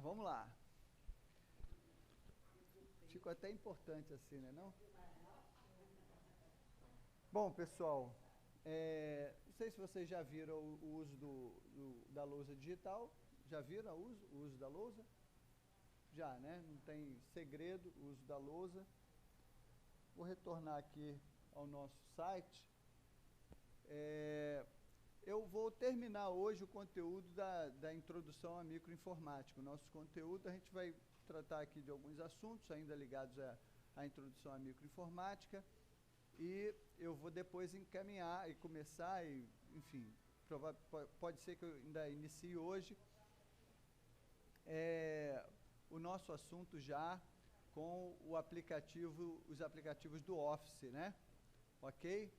vamos lá. Ficou até importante assim, né, não? Bom, pessoal, não sei se vocês já viram o uso da lousa digital. Já viram o uso da lousa? Já, né? Não tem segredo o uso da lousa. Vou retornar aqui ao nosso site. Eu vou terminar hoje o conteúdo da introdução à microinformática. O nosso conteúdo, a gente vai tratar aqui de alguns assuntos ainda ligados à introdução à microinformática, e eu vou depois encaminhar e começar, enfim, pode ser que eu ainda inicie hoje o nosso assunto já com os aplicativos do Office, né? Ok?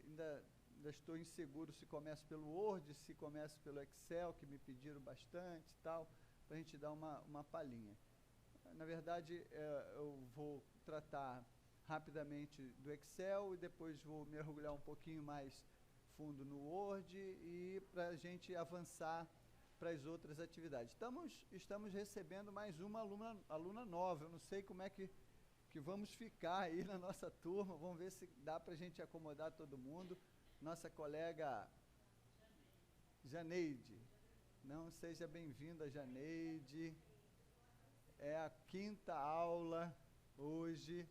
Ainda estou inseguro se começo pelo Word, se começo pelo Excel, que me pediram bastante e tal, para a gente dar uma palhinha. Na verdade, eu vou tratar rapidamente do Excel e depois vou mergulhar um pouquinho mais fundo no Word, e para a gente avançar para as outras atividades. Estamos recebendo mais uma aluna nova. Eu não sei como é que vamos ficar aí na nossa turma. Vamos ver se dá para a gente acomodar todo mundo. Nossa colega Janeide. Não, seja bem-vinda, Janeide. É a quinta aula hoje.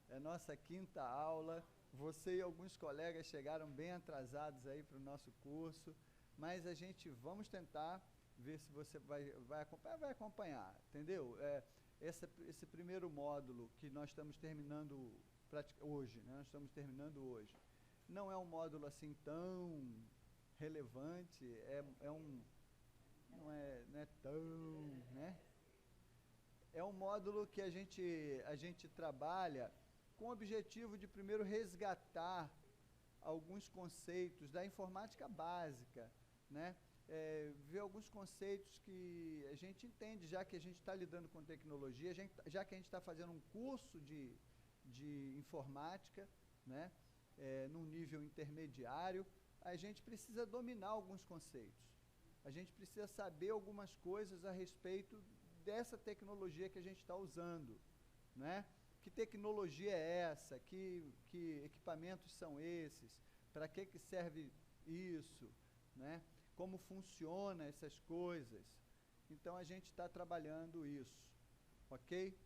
É nossa quinta aula. Você e alguns colegas chegaram bem atrasados aí para o nosso curso, mas a gente vamos tentar ver se você vai acompanhar, entendeu? Esse primeiro módulo que nós estamos terminando hoje, né? Nós estamos terminando hoje. Não é um módulo assim tão relevante, não é tão, né? É um módulo que a gente trabalha com o objetivo de primeiro resgatar alguns conceitos da informática básica, né? Ver alguns conceitos que a gente entende, já que a gente está lidando com tecnologia, já que a gente está fazendo um curso de informática, né? Num nível intermediário, a gente precisa dominar alguns conceitos. A gente precisa saber algumas coisas a respeito dessa tecnologia que a gente está usando, né? Que tecnologia é essa? Que equipamentos são esses? Para que serve isso? Né? Como funciona essas coisas? Então, a gente está trabalhando isso, ok?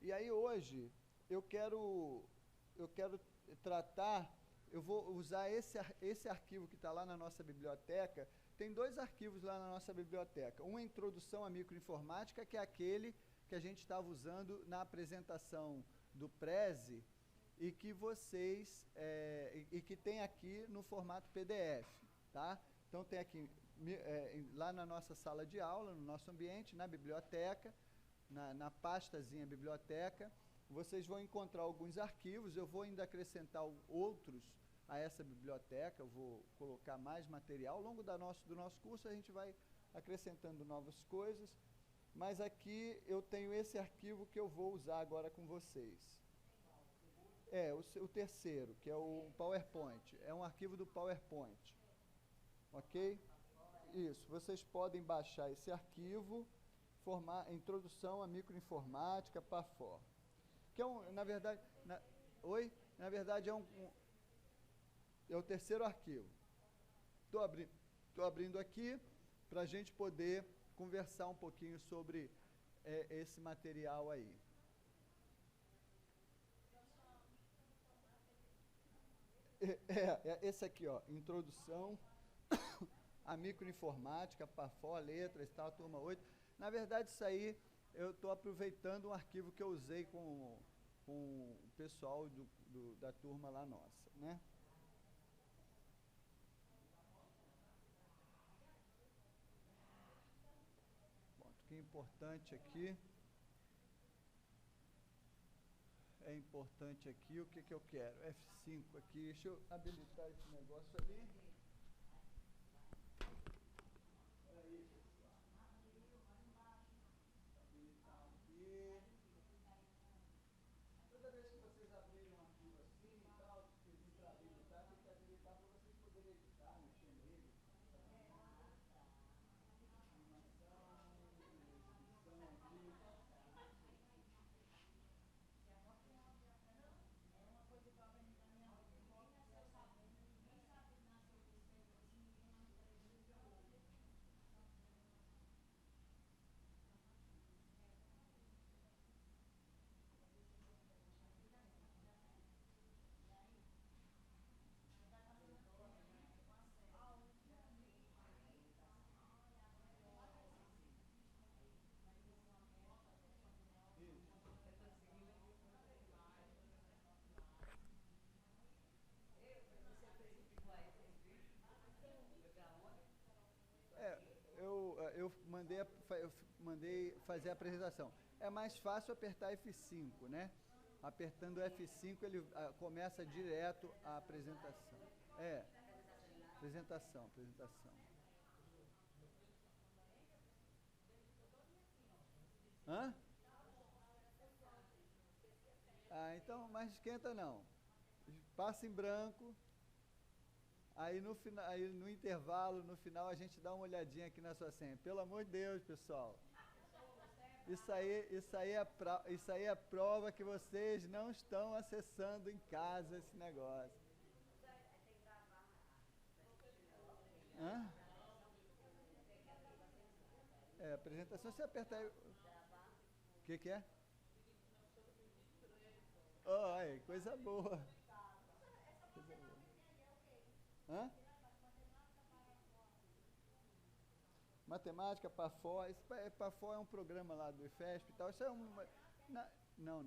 E aí, hoje, eu quero tratar, eu vou usar esse arquivo que está lá na nossa biblioteca. Tem dois arquivos lá na nossa biblioteca. Um é Introdução à Microinformática, que é aquele que a gente estava usando na apresentação do Prezi, e que vocês, e que tem aqui no formato PDF, tá? Então, tem aqui, lá na nossa sala de aula, no nosso ambiente, na biblioteca, na pastazinha biblioteca, vocês vão encontrar alguns arquivos. Eu vou ainda acrescentar outros a essa biblioteca, eu vou colocar mais material. Ao longo do nosso curso, a gente vai acrescentando novas coisas, mas aqui eu tenho esse arquivo que eu vou usar agora com vocês. O terceiro, que é o PowerPoint, é um arquivo do PowerPoint, ok? Isso, vocês podem baixar esse arquivo, Introdução à Microinformática, PAFOR, que é na verdade, na verdade é o terceiro arquivo. Estou abrindo aqui para a gente poder conversar um pouquinho sobre esse material aí. Esse aqui, ó, Introdução à Microinformática, PAFOR, letras, tal, turma 8. Na verdade, isso aí, eu estou aproveitando um arquivo que eu usei com o pessoal da turma lá nossa, né? Bom, o que é importante aqui, o que eu quero? F5 aqui, deixa eu habilitar esse negócio ali. Aí, pessoal. Habilitar aqui. Toda vez que vocês abrirem um arquivo assim e tal, pedir para habilitar, tem que habilitar para vocês poderem editar, mexer nele. Animação. eu mandei fazer a apresentação. É mais fácil apertar F5, né? Apertando F5 ele começa direto a apresentação. Apresentação. Hã? Então, mas esquenta não. Passa em branco. Aí no intervalo, no final, a gente dá uma olhadinha aqui na sua senha. Pelo amor de Deus, pessoal. Isso aí é prova que vocês não estão acessando em casa esse negócio. Hã? Apresentação, você apertar aí. O que é? Ai, coisa boa. Hã? Matemática, PAFO. PAFO é um programa lá do IFESP e tal. Isso é uma. Não.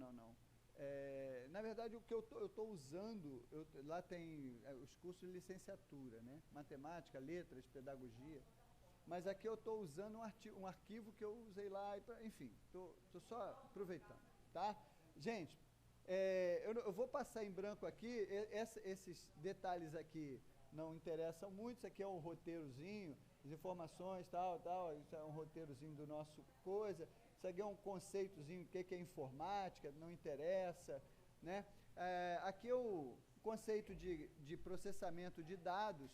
Na verdade, o que eu estou usando, lá tem os cursos de licenciatura, né? Matemática, letras, pedagogia. Mas aqui eu estou usando um arquivo que eu usei lá, enfim, estou só aproveitando, tá? Gente, eu vou passar em branco aqui, esses detalhes aqui não interessam muito, isso aqui é um roteirozinho, as informações, tal, isso é um roteirozinho do nosso coisa, isso aqui é um conceitozinho, o que é informática, não interessa, né? Aqui é o conceito de processamento de dados.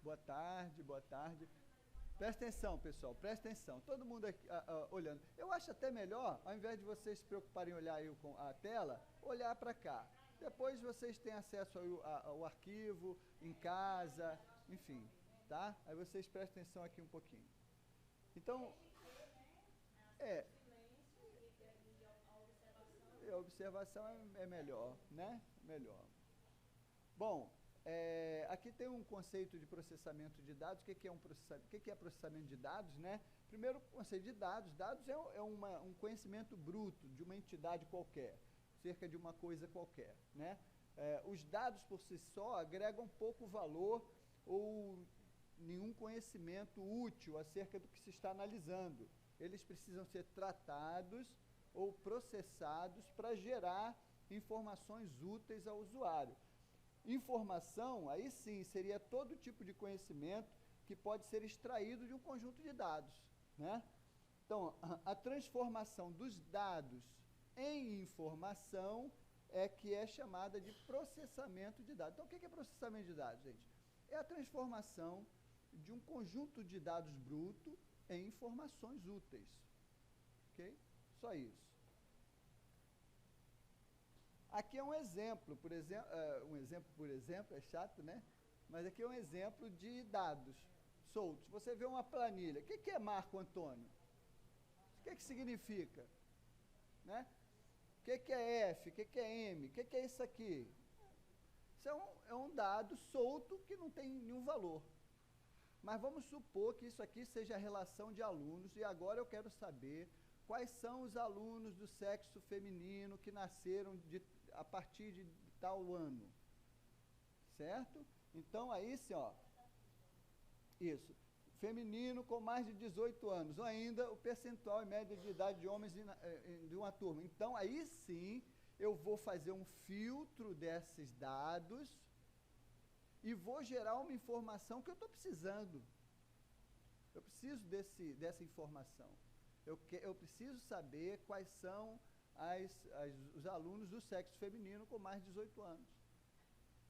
Boa tarde. Presta atenção, pessoal, presta atenção. Todo mundo aqui, olhando. Eu acho até melhor, ao invés de vocês se preocuparem em olhar aí com a tela, olhar para cá. Depois vocês têm acesso ao arquivo, em casa, enfim, tá? Aí vocês prestem atenção aqui um pouquinho. Então, a observação é melhor, né? Melhor. Bom, aqui tem um conceito de processamento de dados. O que é processamento de dados, né? Primeiro, o conceito de dados. Dados é um conhecimento bruto de uma entidade qualquer, cerca de uma coisa qualquer, né? Os dados por si só agregam pouco valor ou nenhum conhecimento útil acerca do que se está analisando. Eles precisam ser tratados ou processados para gerar informações úteis ao usuário. Informação, aí sim, seria todo tipo de conhecimento que pode ser extraído de um conjunto de dados, né? Então, a transformação dos dados em informação que é chamada de processamento de dados. Então, o que é processamento de dados, gente? É a transformação de um conjunto de dados bruto em informações úteis, ok? Só isso. Aqui é um exemplo, por exemplo, é chato, né? Mas aqui é um exemplo de dados soltos. Você vê uma planilha. O que é Marco Antônio? O que significa? Né? O que é F? O que é M? O que é isso aqui? Isso é um dado solto que não tem nenhum valor. Mas vamos supor que isso aqui seja a relação de alunos, e agora eu quero saber quais são os alunos do sexo feminino que nasceram a partir de tal ano. Certo? Então, aí sim, isso. Feminino com mais de 18 anos, ou ainda o percentual em média de idade de homens de uma turma. Então, aí sim, eu vou fazer um filtro desses dados e vou gerar uma informação que eu estou precisando. Eu preciso dessa informação. Eu preciso saber quais são os alunos do sexo feminino com mais de 18 anos.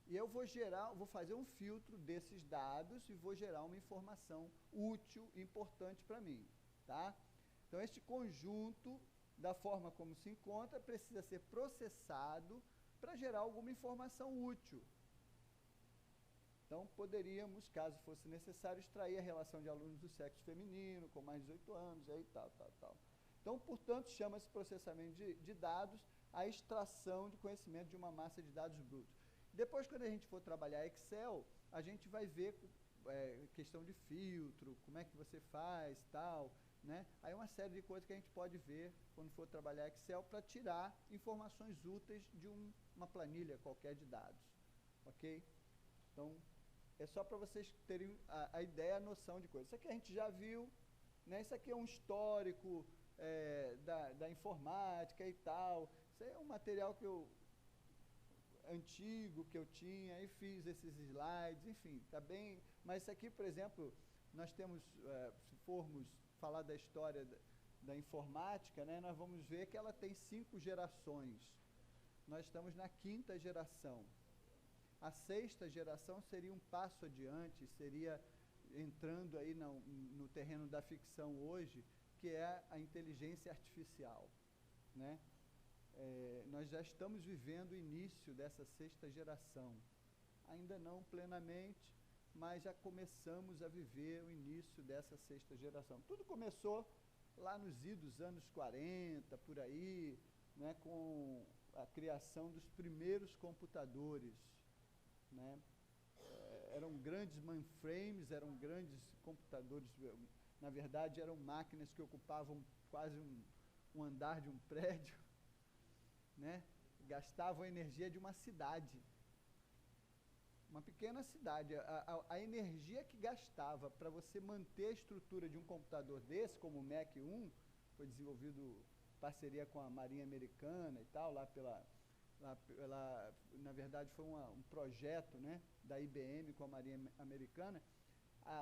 E eu vou fazer um filtro desses dados e vou gerar uma informação útil e importante para mim, tá? Então, este conjunto, da forma como se encontra, precisa ser processado para gerar alguma informação útil. Então, poderíamos, caso fosse necessário, extrair a relação de alunos do sexo feminino com mais de 18 anos, aí tal. Então, portanto, chama-se processamento de dados a extração de conhecimento de uma massa de dados brutos. Depois, quando a gente for trabalhar Excel, a gente vai ver questão de filtro, como é que você faz, tal, né? Aí uma série de coisas que a gente pode ver quando for trabalhar Excel para tirar informações úteis de uma planilha qualquer de dados, ok? Então, é só para vocês terem a ideia, a noção de coisa. Isso aqui a gente já viu, né? Isso aqui é um histórico da informática e tal. Isso aí é um material antigo que eu tinha e fiz esses slides, enfim, tá bem. Mas isso aqui, por exemplo, nós temos, se formos falar da história da informática, né, nós vamos ver que ela tem 5 gerações. Nós estamos na 5ª geração. A 6ª geração seria um passo adiante, seria entrando aí no terreno da ficção hoje, que é a inteligência artificial, né? Nós já estamos vivendo o início dessa 6ª geração. Ainda não plenamente, mas já começamos a viver o início dessa 6ª geração. Tudo começou lá nos idos anos 40, por aí, né, com a criação dos primeiros computadores, né? Eram grandes mainframes, eram grandes computadores, na verdade eram máquinas que ocupavam quase um andar de um prédio, né? Gastavam a energia de uma cidade, uma pequena cidade. A energia que gastava para você manter a estrutura de um computador desse, como o Mac 1, foi desenvolvido em parceria com a Marinha Americana e tal, na verdade foi um projeto, né, da IBM com a Marinha Americana.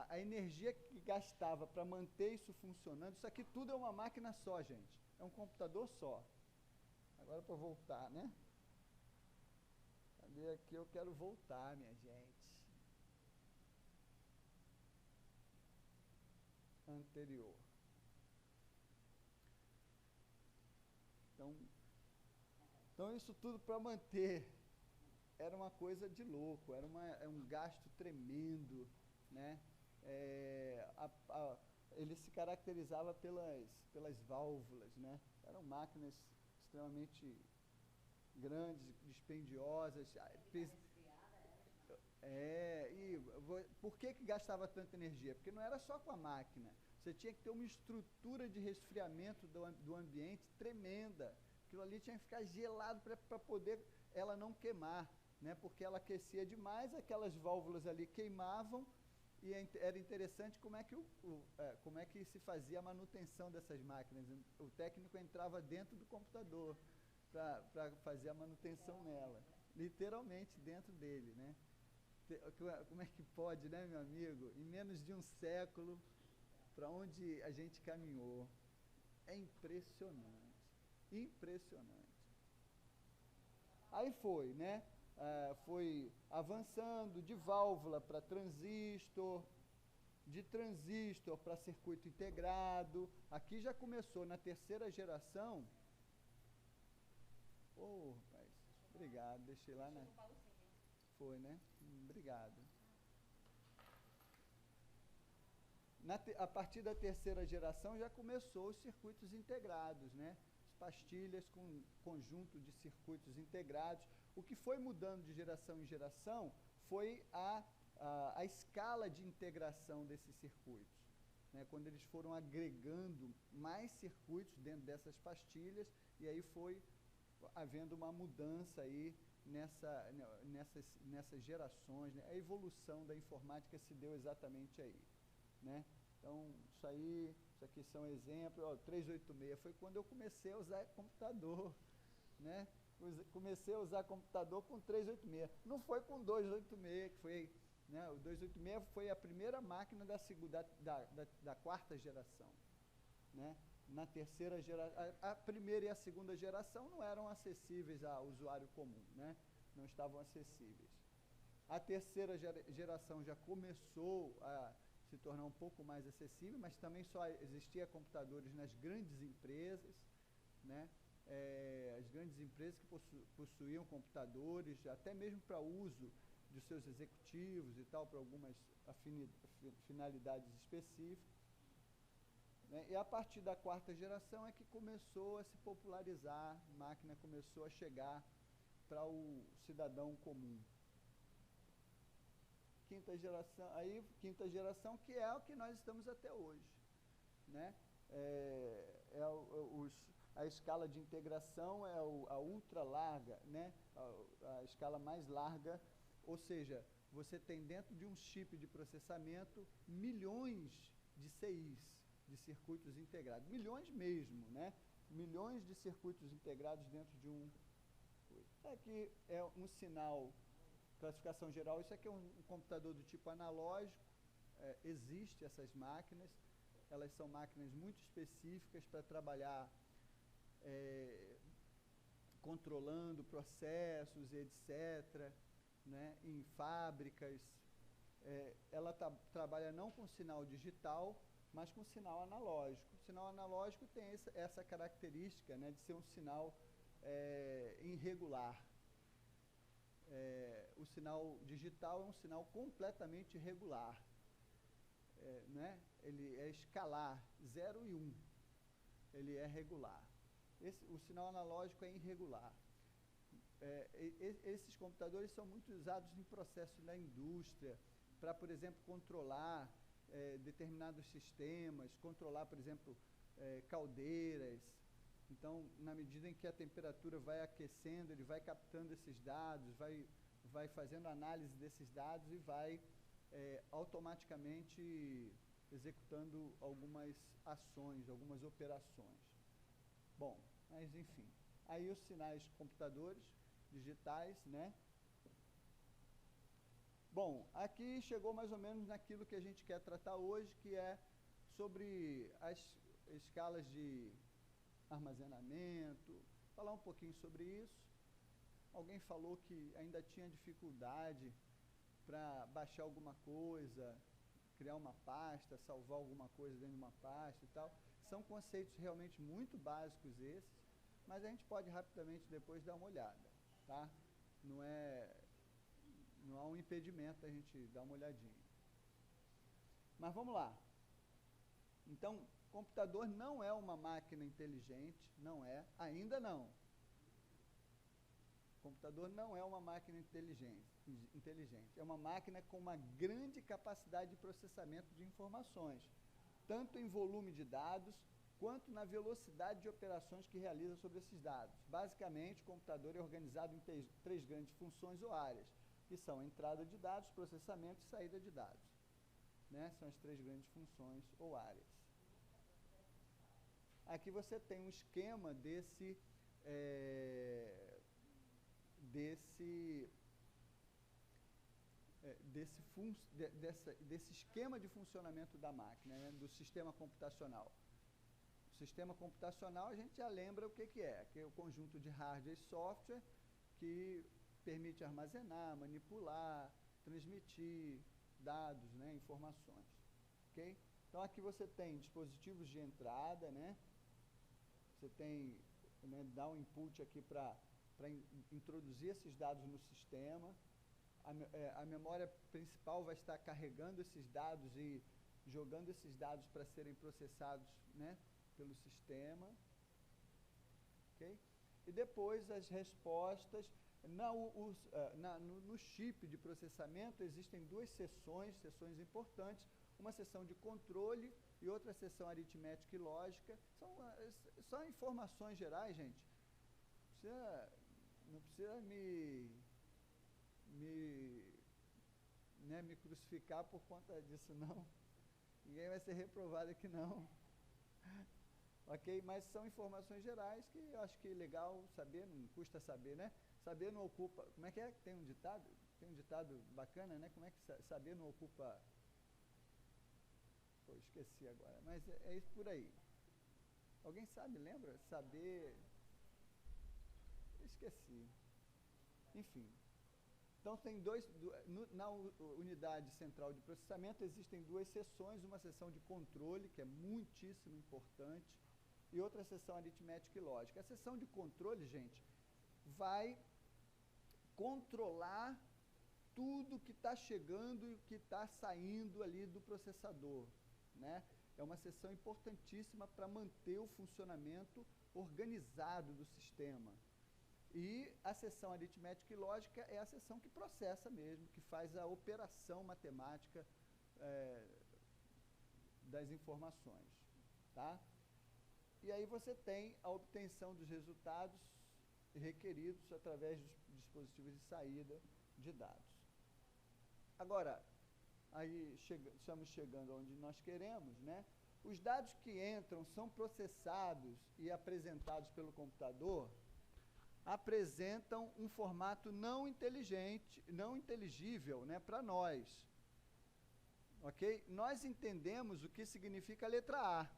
A energia que gastava para manter isso funcionando, isso aqui tudo é uma máquina só, gente, é um computador só. Agora para voltar, né? Cadê aqui? Eu quero voltar, minha gente. Anterior. Então isso tudo para manter era uma coisa de louco, era um gasto tremendo, né? Ele se caracterizava pelas válvulas, né? Eram máquinas extremamente grandes, dispendiosas. Por que gastava tanta energia? Porque não era só com a máquina. Você tinha que ter uma estrutura de resfriamento do ambiente tremenda. Aquilo ali tinha que ficar gelado para poder ela não queimar, né? Porque ela aquecia demais, aquelas válvulas ali queimavam, e era interessante como é que se fazia a manutenção dessas máquinas. O técnico entrava dentro do computador para fazer a manutenção nela, literalmente dentro dele, né? Como é que pode, né, meu amigo? Em menos de um século, para onde a gente caminhou. É impressionante, impressionante. Aí foi, né? Foi avançando de válvula para transistor, de transistor para circuito integrado. Aqui já começou na 3ª geração. Rapaz, obrigado, deixei lá, né? Foi, né? Obrigado. A partir da 3ª geração já começou os circuitos integrados, né? As pastilhas com conjunto de circuitos integrados. O que foi mudando de geração em geração foi a escala de integração desses circuitos, né? Quando eles foram agregando mais circuitos dentro dessas pastilhas, e aí foi havendo uma mudança aí nessas gerações, né? A evolução da informática se deu exatamente aí, né? Então, isso aqui são exemplos. 386 foi quando eu comecei a usar computador, né? Comecei a usar computador com 386. Não foi com 286, que foi, né? O 286 foi a primeira máquina da 4ª geração, né? Na 3ª geração, a primeira e a 2ª geração não eram acessíveis ao usuário comum, né? Não estavam acessíveis. A 3ª geração já começou a se tornar um pouco mais acessível, mas também só existia computadores nas grandes empresas, né? As grandes empresas que possuíam computadores, até mesmo para uso dos seus executivos e tal, para algumas finalidades específicas, né? E a partir da 4ª geração é que começou a se popularizar, a máquina começou a chegar para o cidadão comum. 5ª geração, que é o que nós estamos até hoje, né? A escala de integração é a ultra larga, né? A escala mais larga, ou seja, você tem dentro de um chip de processamento milhões de CIs, de circuitos integrados, milhões mesmo, né? Milhões de circuitos integrados dentro de um. Aqui é um sinal, classificação geral, isso aqui é um computador do tipo analógico, existe essas máquinas, elas são máquinas muito específicas para trabalhar controlando processos, etc., né, em fábricas. Ela trabalha não com sinal digital, mas com sinal analógico. O sinal analógico tem essa característica, né, de ser um sinal irregular. O sinal digital é um sinal completamente irregular. Né? Ele é escalar, 0 e 1. Ele é regular. O sinal analógico é irregular. Esses computadores são muito usados em processos da indústria, para, por exemplo, controlar determinados sistemas, controlar, por exemplo, caldeiras. Então, na medida em que a temperatura vai aquecendo, ele vai captando esses dados, vai fazendo análise desses dados e vai automaticamente executando algumas ações, algumas operações. Bom, mas enfim. Aí os sinais computadores digitais, né? Bom, aqui chegou mais ou menos naquilo que a gente quer tratar hoje, que é sobre as escalas de armazenamento, falar um pouquinho sobre isso. Alguém falou que ainda tinha dificuldade para baixar alguma coisa, criar uma pasta, salvar alguma coisa dentro de uma pasta e tal. São conceitos realmente muito básicos esses, mas a gente pode rapidamente depois dar uma olhada, tá? Não há um impedimento a gente dar uma olhadinha. Mas vamos lá. Então, computador não é uma máquina inteligente, não é, ainda não. Computador não é uma máquina inteligente. É uma máquina com uma grande capacidade de processamento de informações, tanto em volume de dados, quanto na velocidade de operações que realiza sobre esses dados. Basicamente, o computador é organizado em três grandes funções ou áreas, que são entrada de dados, processamento e saída de dados. Né? São as três grandes funções ou áreas. Aqui você tem um esquema desse esquema de funcionamento da máquina, né, do sistema computacional. O sistema computacional, a gente já lembra o que é o conjunto de hardware e software que permite armazenar, manipular, transmitir dados, né, informações. Okay? Então, aqui você tem dispositivos de entrada, né? Você tem, né, dá um input aqui para introduzir esses dados no sistema. A memória principal vai estar carregando esses dados e jogando esses dados para serem processados, né, pelo sistema. Okay? E depois as respostas. No chip de processamento existem duas sessões importantes, uma sessão de controle e outra sessão aritmética e lógica. São informações gerais, gente. Não precisa me crucificar por conta disso, não. Ninguém vai ser reprovado aqui, não. Ok? Mas são informações gerais que eu acho que é legal saber, não custa saber, né? Saber não ocupa... Como é que é? Tem um ditado? Tem um ditado bacana, né? Como é que saber não ocupa... Pô, esqueci agora. Mas é isso por aí. Alguém sabe, lembra? Saber... Esqueci. Enfim. Então, tem na unidade central de processamento existem duas sessões, uma sessão de controle, que é muitíssimo importante, e outra sessão aritmética e lógica. A sessão de controle, gente, vai controlar tudo que está chegando e o que está saindo ali do processador, né? É uma sessão importantíssima para manter o funcionamento organizado do sistema. E a sessão aritmética e lógica é a sessão que processa mesmo, que faz a operação matemática das informações, tá? E aí você tem a obtenção dos resultados requeridos através dos dispositivos de saída de dados. Agora, aí estamos chegando onde nós queremos, né? Os dados que entram são processados e apresentados pelo computador, apresentam um formato não inteligível, né, para nós. Ok? Nós entendemos o que significa a letra A.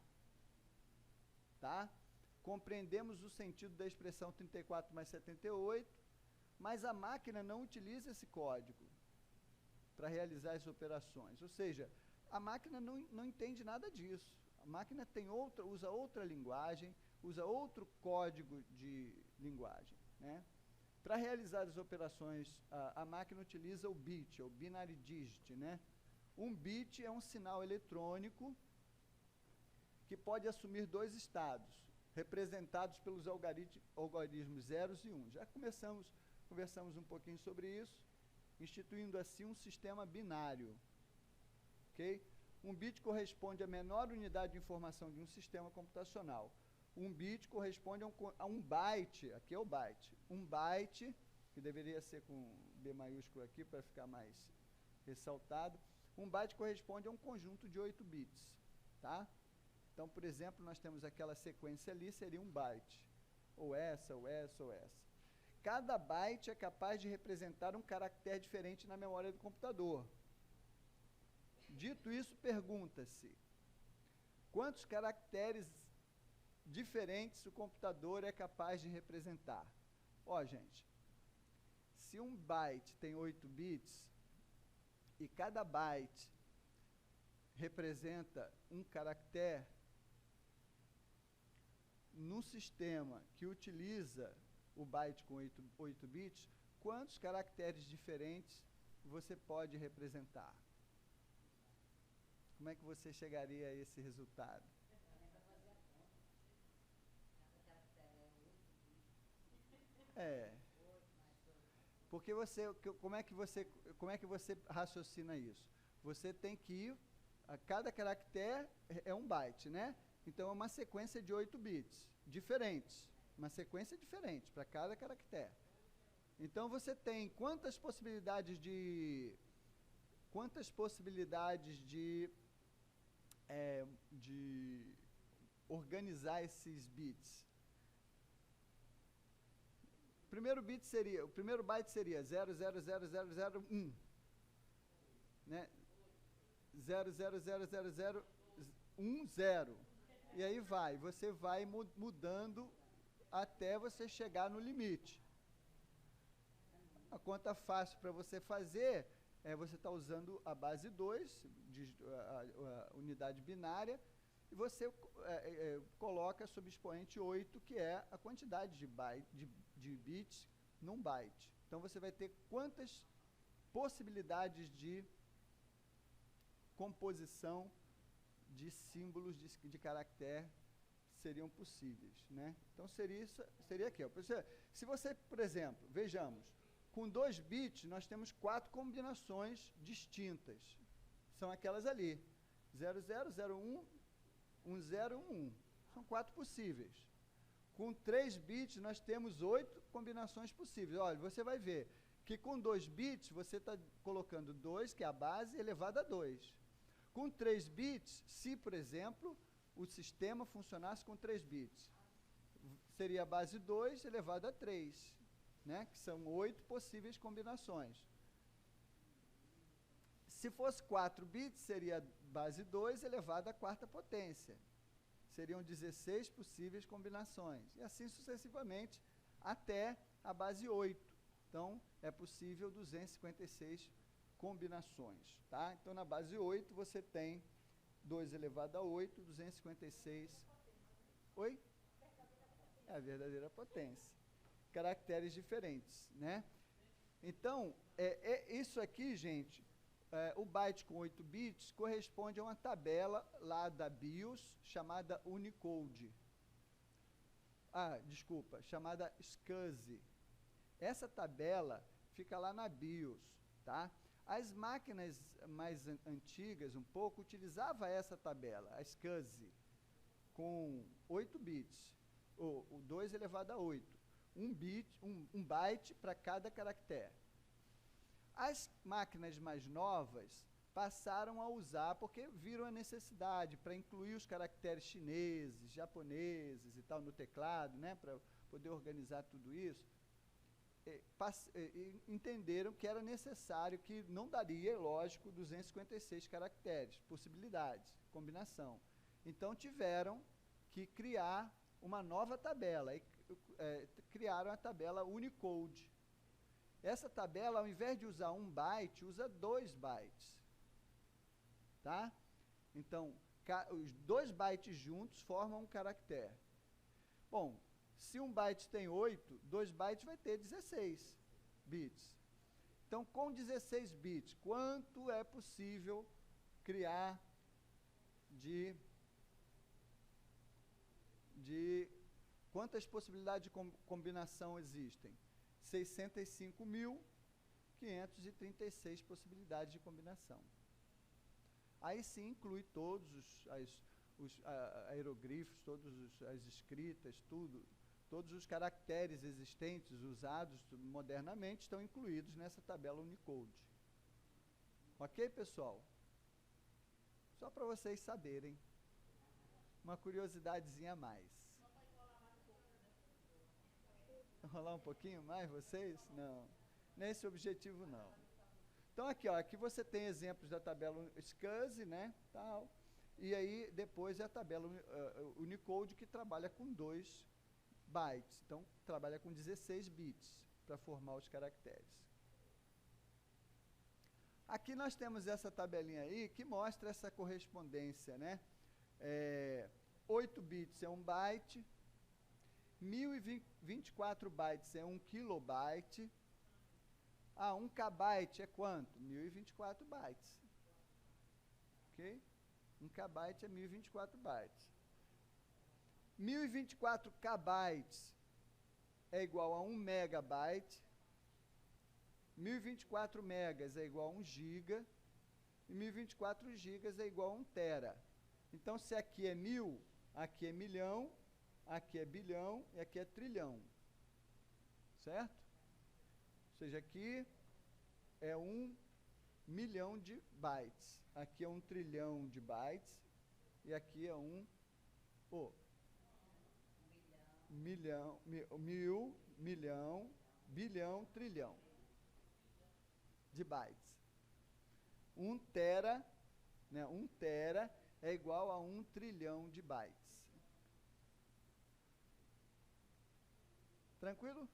Tá? Compreendemos o sentido da expressão 34 mais 78, mas a máquina não utiliza esse código para realizar as operações. Ou seja, a máquina não entende nada disso. A máquina usa outra linguagem, usa outro código de linguagem. Né? Para realizar as operações, a máquina utiliza o bit, o binary digit. Né? Um bit é um sinal eletrônico que pode assumir dois estados, representados pelos algarismos zeros e uns. Já conversamos um pouquinho sobre isso, instituindo assim um sistema binário. Okay? Um bit corresponde à menor unidade de informação de um sistema computacional. Um bit corresponde a um byte, aqui é o byte. Um byte, que deveria ser com B maiúsculo aqui para ficar mais ressaltado, um byte corresponde a um conjunto de 8 bits. Tá? Então, por exemplo, nós temos aquela sequência ali, seria um byte. Ou essa, ou essa, ou essa. Cada byte é capaz de representar um caractere diferente na memória do computador. Dito isso, pergunta-se, quantos caracteres diferentes o computador é capaz de representar? Ó, gente, se um byte tem 8 bits, e cada byte representa um caractere, num sistema que utiliza o byte com 8 bits, quantos caracteres diferentes você pode representar? Como é que você chegaria a esse resultado? É. Porque como é que você raciocina isso? Você tem que ir, a cada caractere é um byte, né? Então é uma sequência de 8 bits, diferentes. Uma sequência diferente para cada caractere. Então você tem quantas possibilidades de organizar esses bits? O primeiro byte seria 000001, né? 000010. E aí você vai mudando até você chegar no limite. A conta fácil para você fazer é você estar usando a base 2, a unidade binária, e você coloca sob expoente 8, que é a quantidade de bits num byte. Então você vai ter quantas possibilidades de composição de símbolos de caractere seriam possíveis, né? Então seria aqui. Ó. Se você, por exemplo, vejamos, com 2 bits nós temos 4 combinações distintas. São aquelas ali, 0001, 1011. São 4 possíveis. Com 3 bits nós temos 8 combinações possíveis. Olha, você vai ver que com 2 bits você está colocando 2, que é a base, elevado a 2. Com 3 bits, se, por exemplo, o sistema funcionasse com 3 bits, seria a base 2 elevado a 3, né? Que são 8 possíveis combinações. Se fosse 4 bits, seria a base 2 elevado à quarta potência. Seriam 16 possíveis combinações. E assim sucessivamente até a base 8. Então, é possível 256 combinações. Tá? Então, na base 8, você tem 2 elevado a 8, 256. Oi? É a verdadeira potência. Caracteres diferentes, né? Então, isso aqui, gente, o byte com 8 bits corresponde a uma tabela lá da BIOS chamada Unicode. Chamada SCSI. Essa tabela fica lá na BIOS, tá? As máquinas mais antigas, um pouco, utilizavam essa tabela, a SCSI, com 8 bits, ou 2 elevado a 8. Um byte para cada caractere. As máquinas mais novas passaram a usar, porque viram a necessidade para incluir os caracteres chineses, japoneses e tal no teclado, né, para poder organizar tudo isso, entenderam que era necessário, que não daria, lógico, 256 caracteres, possibilidades, combinação. Então tiveram que criar uma nova tabela, criaram a tabela Unicode. Essa tabela, ao invés de usar 1 byte, usa 2 bytes. Tá? Então, os 2 bytes juntos formam um caractere. Bom, se 1 byte tem 8, 2 bytes vai ter 16 bits. Então, com 16 bits, quanto é possível criar quantas possibilidades de combinação existem? 65.536 possibilidades de combinação. Aí sim inclui todos os aerogrifos, todas as escritas, tudo, todos os caracteres existentes usados modernamente estão incluídos nessa tabela Unicode. Ok, pessoal? Só para vocês saberem. Uma curiosidadezinha a mais. Enrolar um pouquinho mais vocês? Não. Nesse objetivo, não. Então, aqui, ó, aqui você tem exemplos da tabela SCSI, né, tal, e aí depois é a tabela Unicode, que trabalha com 2 bytes. Então, trabalha com 16 bits para formar os caracteres. Aqui nós temos essa tabelinha aí que mostra essa correspondência, né? 8 bits é 1 byte, 1024 bytes é 1 kilobyte. 1 kbyte é quanto? 1024 bytes. Ok? 1 kbyte é 1024 bytes. 1024 kbytes é igual a 1 megabyte. 1024 megas é igual a 1 giga. E 1024 gigas é igual a 1 tera. Então, se aqui é 1000, aqui é milhão, aqui é bilhão e aqui é trilhão. Certo? Ou seja, aqui é 1 milhão de bytes. Aqui é 1 trilhão de bytes. E aqui é mil, milhão, bilhão, trilhão de bytes. 1 tera, né, 1 tera é igual a 1 trilhão de bytes. Tranquilo?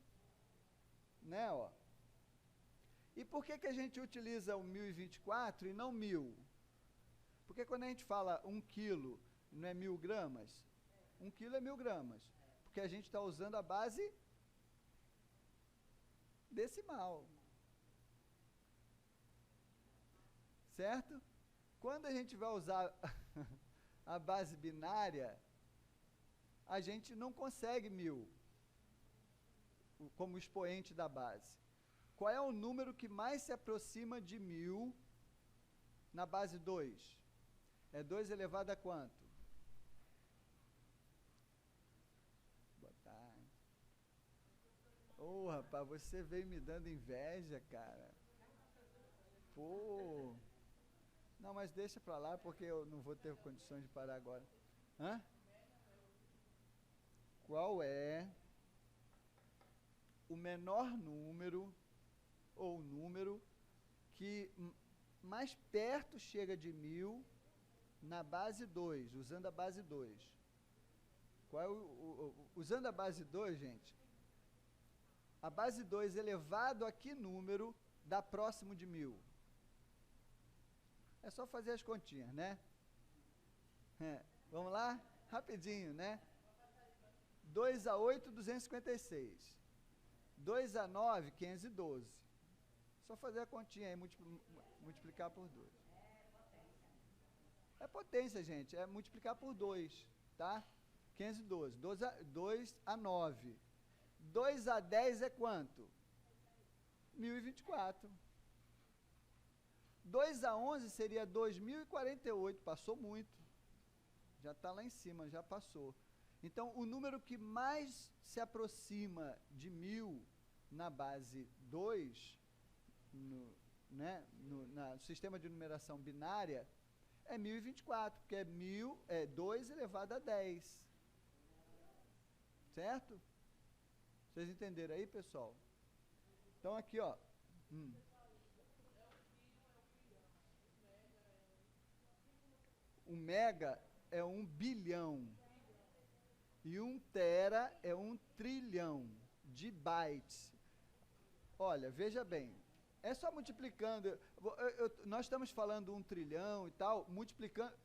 Né, ó. E por que a gente utiliza o 1024 e não 1000? Porque quando a gente fala 1 quilo, não é 1000 gramas? 1 quilo é 1000 gramas. Porque a gente está usando a base decimal. Certo? Quando a gente vai usar a base binária, a gente não consegue 1000 como expoente da base. Qual é o número que mais se aproxima de 1000 na base 2? É 2 elevado a quanto? Boa tarde. Ô, rapaz, você veio me dando inveja, cara. Pô. Não, mas deixa pra lá, porque eu não vou ter condições de parar agora. Hã? Qual é o menor número, ou número, que mais perto chega de 1000 na base 2, usando a base 2? Qual é usando a base 2, gente? A base 2 elevado a que número dá próximo de 1000? É só fazer as continhas, né? Vamos lá? Rapidinho, né? 2 a 8, 256. 2 a 9, 512. Só fazer a continha aí, multiplicar por 2. É potência, gente, é multiplicar por 2, tá? 512. 2 a 9. 2 a 10 é quanto? 1024. 2 a 11 seria 2048, passou muito. Já está lá em cima, já passou. Então, o número que mais se aproxima de 1000 na base 2, né, no sistema de numeração binária, é 1024, porque 1000 é 2 elevado a 10. Certo? Vocês entenderam aí, pessoal? Então, aqui, ó. Um mega é 1 bilhão. E 1 tera é 1 trilhão de bytes. Olha, veja bem. É só multiplicando. Nós estamos falando 1 trilhão e tal, multiplicando.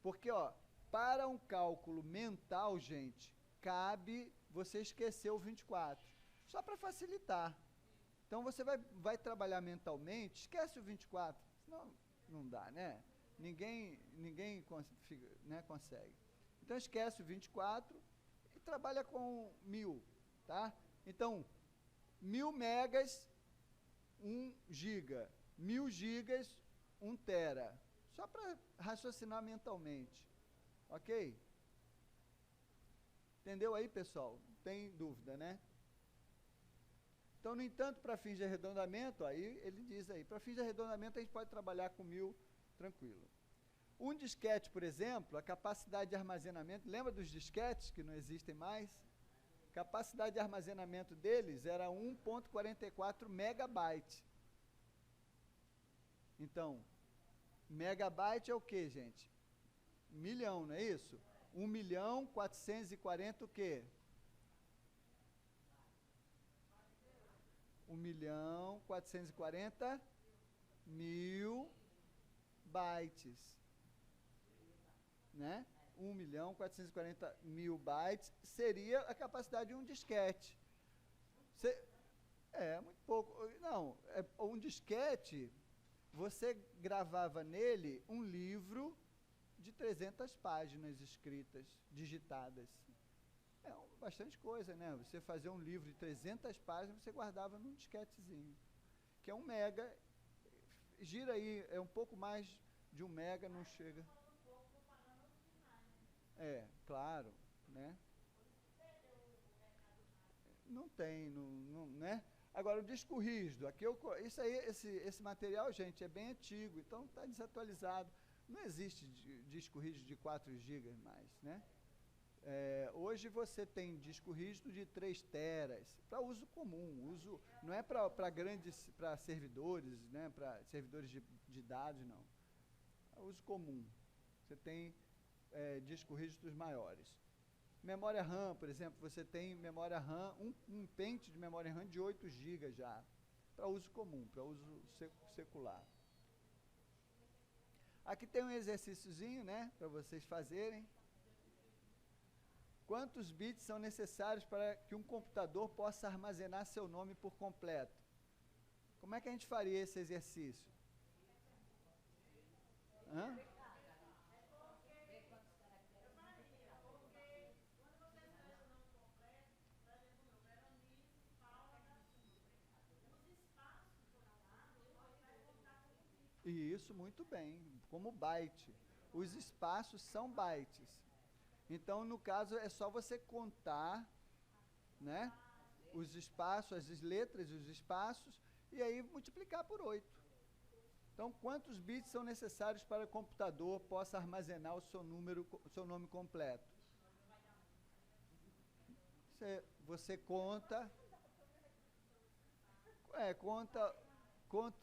Porque, ó, para um cálculo mental, gente, cabe você esquecer o 24. Só para facilitar. Então, você vai trabalhar mentalmente, esquece o 24. Senão, não dá, né? Ninguém né, consegue. Então, esquece o 24 e trabalha com 1000, tá? Então, 1000 megas, 1 giga. 1000 gigas, 1 tera. Só para raciocinar mentalmente. Ok? Entendeu aí, pessoal? Tem dúvida, né? Então, no entanto, para fins de arredondamento, aí ele diz aí, para fins de arredondamento a gente pode trabalhar com 1000 tranquilo. Um disquete, por exemplo, a capacidade de armazenamento, lembra dos disquetes que não existem mais? Capacidade de armazenamento deles era 1.44 megabyte. Então, megabyte é o que, gente? Milhão, não é isso? 1.440 o quê? 1.440.000 bytes. Né? 1.440.000 bytes seria a capacidade de um disquete. Muito pouco. Não, um disquete, você gravava nele um livro de 300 páginas escritas, digitadas. Bastante coisa, né? Você fazia um livro de 300 páginas, você guardava num disquetezinho, que é 1 mega, gira aí, é um pouco mais de 1 mega, não chega. Claro, né? Não tem, não, né? Agora, o disco rígido, aqui isso aí, esse material, gente, é bem antigo, então está desatualizado. Não existe disco rígido de 4 GB mais, né? Hoje você tem disco rígido de 3 teras, para uso comum, não é para grandes, para servidores, né? Para servidores de dados, não. É uso comum. Você tem disco rígidos maiores. Memória RAM, por exemplo, você tem memória RAM, um pente de memória RAM de 8 GB já, para uso comum, para uso secular. Aqui tem um exercíciozinho, né, para vocês fazerem. Quantos bits são necessários para que um computador possa armazenar seu nome por completo? Como é que a gente faria esse exercício? Hã? Isso, muito bem, como byte. Os espaços são bytes. Então, no caso, é só você contar, né, os espaços, as letras, os espaços, e aí multiplicar por 8. Então, quantos bits são necessários para que o computador possa armazenar o seu nome completo? Você conta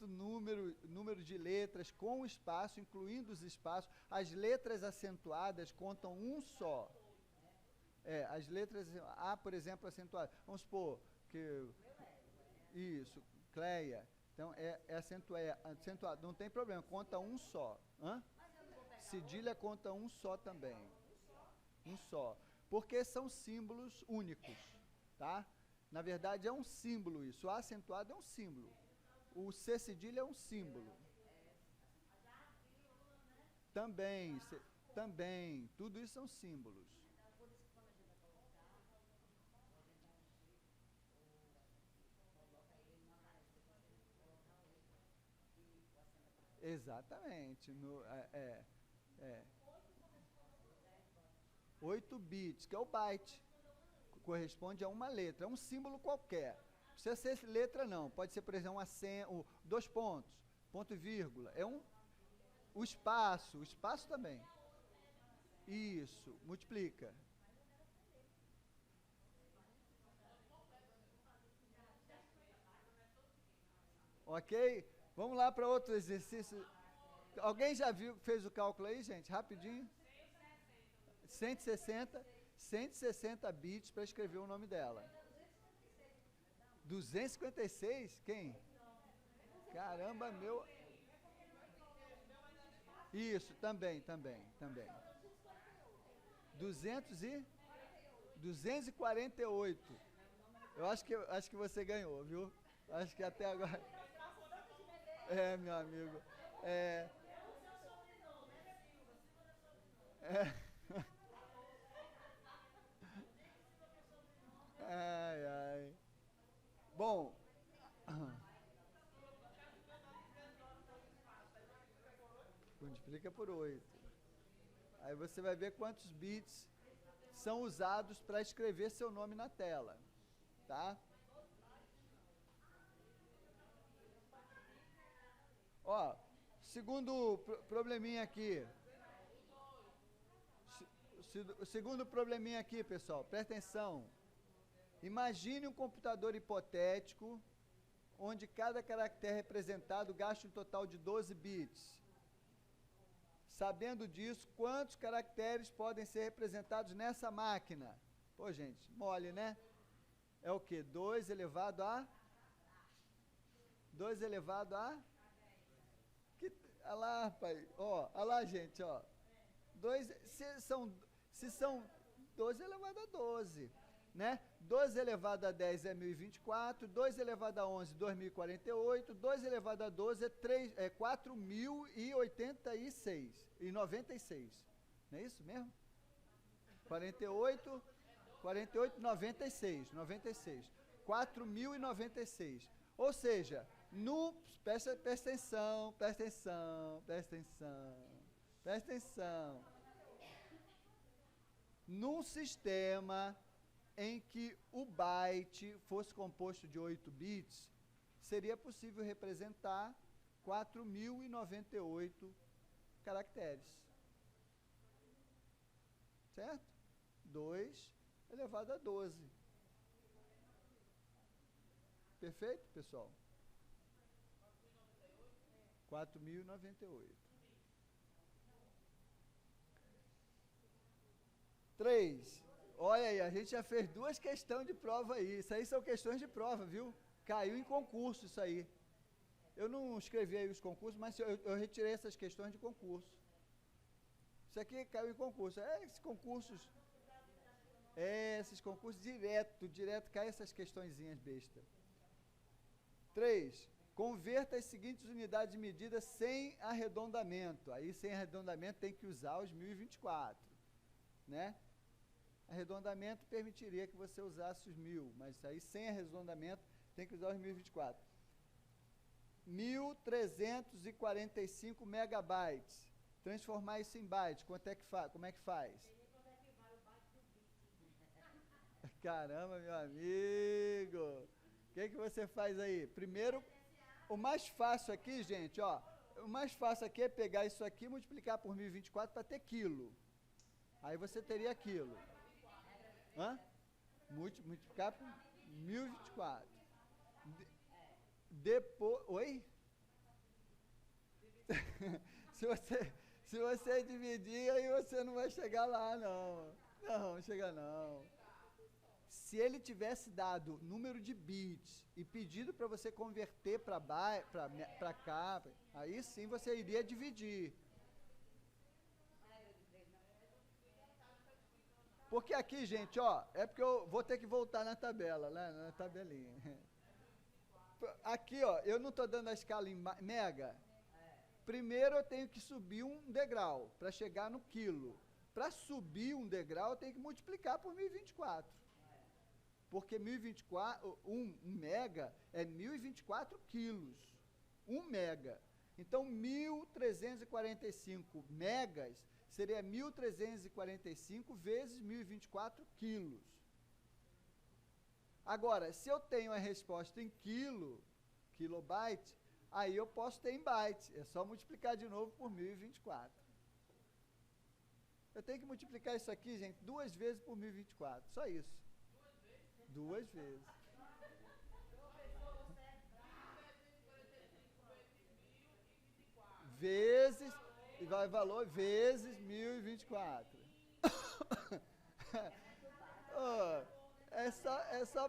o número de letras com espaço, incluindo os espaços. As letras acentuadas contam um só. As letras A, por exemplo, acentuada. Vamos supor que... Isso, Cleia. Então, é acentuado. Não tem problema, conta um só. Cedilha conta um só também. Um só. Porque são símbolos únicos, tá? Na verdade, é um símbolo isso. O A acentuado é um símbolo. O C cedilha é um símbolo. Também, tudo isso são símbolos. Exatamente. 8 bits, que é o byte. Corresponde a uma letra, é um símbolo qualquer. Não precisa ser letra, não. Pode ser, por exemplo, 2 pontos. ponto e vírgula. É o espaço também. Isso, multiplica. Ok? Vamos lá para outro exercício. Alguém já viu, fez o cálculo aí, gente? Rapidinho. 160 bits para escrever o nome dela. 256? Quem? Caramba, meu. Isso, também. 248. Acho que você ganhou, viu? Acho que até agora. É, meu amigo. É. É. Ai, ai. Bom. Multiplica por 8. Aí você vai ver quantos bits são usados para escrever seu nome na tela. Tá? Ó, segundo probleminha aqui. O segundo probleminha aqui, pessoal, presta atenção. Imagine um computador hipotético onde cada caractere representado gasta um total de 12 bits. Sabendo disso, quantos caracteres podem ser representados nessa máquina? Pô, gente, mole, né? É o quê? 2 elevado a... 2 elevado a... Olha lá, pai. Ó, olha lá, gente, ó. 2, se são 12 elevado a 12, né? 2 elevado a 10 é 1024, 2 elevado a 11, 2048, 2 elevado a 12 é 4086 e 96. Não é isso mesmo? 48, 96. 4096. Ou seja, presta atenção. Num sistema em que o byte fosse composto de 8 bits, seria possível representar 4098 caracteres. Certo? 2 elevado a 12. Perfeito, pessoal? 4098. 3. Olha aí, a gente já fez 2 questões de prova aí. Isso aí são questões de prova, viu? Caiu em concurso isso aí. Eu não escrevi aí os concursos, mas eu retirei essas questões de concurso. Isso aqui caiu em concurso. Esses concursos direto cai essas questõezinhas besta. 3. Converta as seguintes unidades de medida sem arredondamento. Aí, sem arredondamento, tem que usar os 1024, né? Arredondamento permitiria que você usasse os 1000, mas aí, sem arredondamento, tem que usar os 1024. 1345 megabytes. Transformar isso em bytes, como é que faz? Caramba, meu amigo! O que você faz aí? Primeiro, o mais fácil aqui, gente, ó. O mais fácil aqui é pegar isso aqui e multiplicar por 1024 para ter quilo. Aí você teria quilo. Hã? Multiplicar por 1024. Depois... Oi? se você dividir, aí você não vai chegar lá, não. Não chega não. Se ele tivesse dado número de bits e pedido para você converter para cá, aí sim você iria dividir. Porque aqui, gente, ó, é porque eu vou ter que voltar na tabela, né, na tabelinha. Aqui, ó, eu não estou dando a escala em mega. Primeiro eu tenho que subir um degrau para chegar no quilo. Para subir um degrau, eu tenho que multiplicar por 1024. Porque 1024, um mega é 1024 quilos. 1 mega. Então, 1345 megas seria 1345 vezes 1024 quilos. Agora, se eu tenho a resposta em kilobyte, Aí eu posso ter em bytes. É só multiplicar de novo por 1024. Eu tenho que multiplicar isso aqui, gente, 2 vezes por 1024. Só isso. 2 vezes. Vezes, e vai valor, vezes 1024. Oh, é só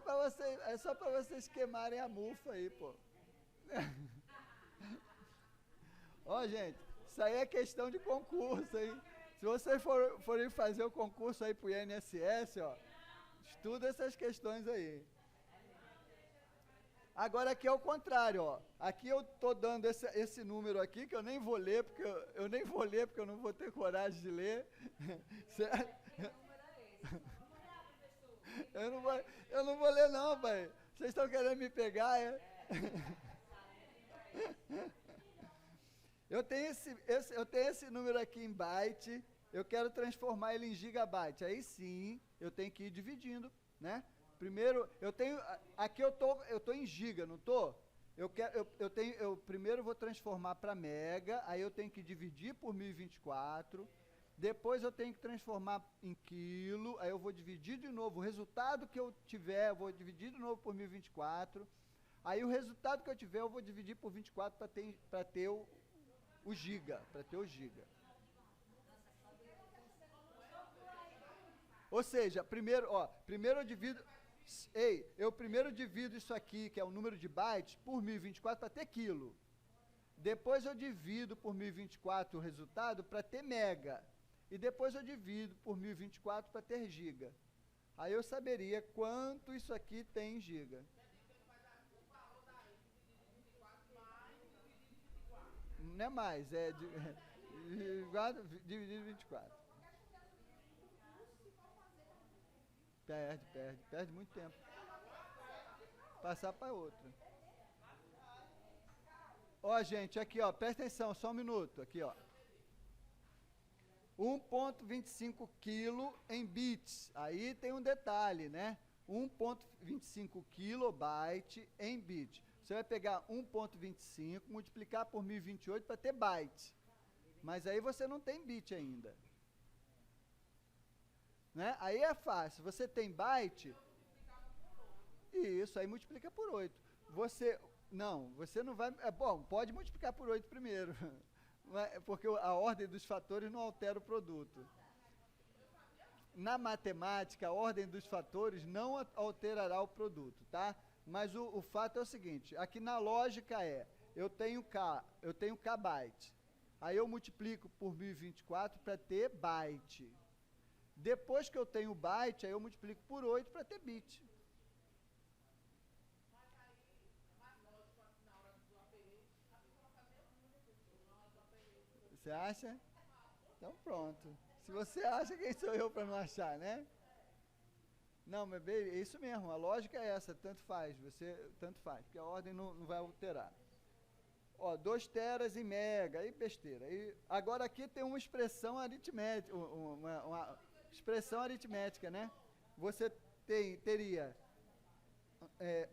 para vocês queimarem a mufa aí, pô. Ó, gente, isso aí é questão de concurso, hein? Se vocês forem fazer o concurso aí pro INSS, ó, estuda essas questões aí. Agora aqui é o contrário, ó. Aqui eu tô dando esse número aqui, que eu nem vou ler, porque eu não vou ter coragem de ler. Certo? Eu não vou ler não, pai. Vocês estão querendo me pegar, é? Eu tenho esse número aqui em byte, eu quero transformar ele em gigabyte. Aí sim, eu tenho que ir dividindo, né? Primeiro, aqui eu tô em giga, não tô? Eu primeiro vou transformar para mega, aí eu tenho que dividir por 1024. Depois eu tenho que transformar em quilo, aí eu vou dividir de novo. O resultado que eu tiver, eu vou dividir de novo por 1024. Aí o resultado que eu tiver, eu vou dividir por 24 para ter o giga. Ou seja, primeiro eu divido. Eu primeiro divido isso aqui, que é o número de bytes, por 1024 para ter quilo. Depois eu divido por 1024 o resultado para ter mega. E depois eu divido por 1024 para ter giga. Aí eu saberia quanto isso aqui tem em giga. Não é mais, é dividido 24. Perde muito tempo. Passar para outra. Ó, gente, aqui, ó, presta atenção, só um minuto, aqui, ó. 1.25 kg em bits. Aí tem um detalhe, né? 1.25 kilobyte em bit. Você vai pegar 1.25, multiplicar por 1028 para ter byte. Mas aí você não tem bit ainda. Né? Aí é fácil. Você tem byte. Isso, aí multiplica por 8. Você não vai. Bom, pode multiplicar por 8 primeiro. Porque a ordem dos fatores não altera o produto. Na matemática, a ordem dos fatores não alterará o produto, tá? Mas o fato é o seguinte, aqui na lógica eu tenho K byte. Aí eu multiplico por 1024 para ter byte. Depois que eu tenho byte, aí eu multiplico por 8 para ter bit. Você acha? Então pronto. Se você acha, quem sou eu para não achar, né? Não, mas é isso mesmo, a lógica é essa, tanto faz, porque a ordem não vai alterar. Ó, 2 teras em mega, aí besteira. Agora aqui tem uma expressão aritmética, uma expressão aritmética, né? Você teria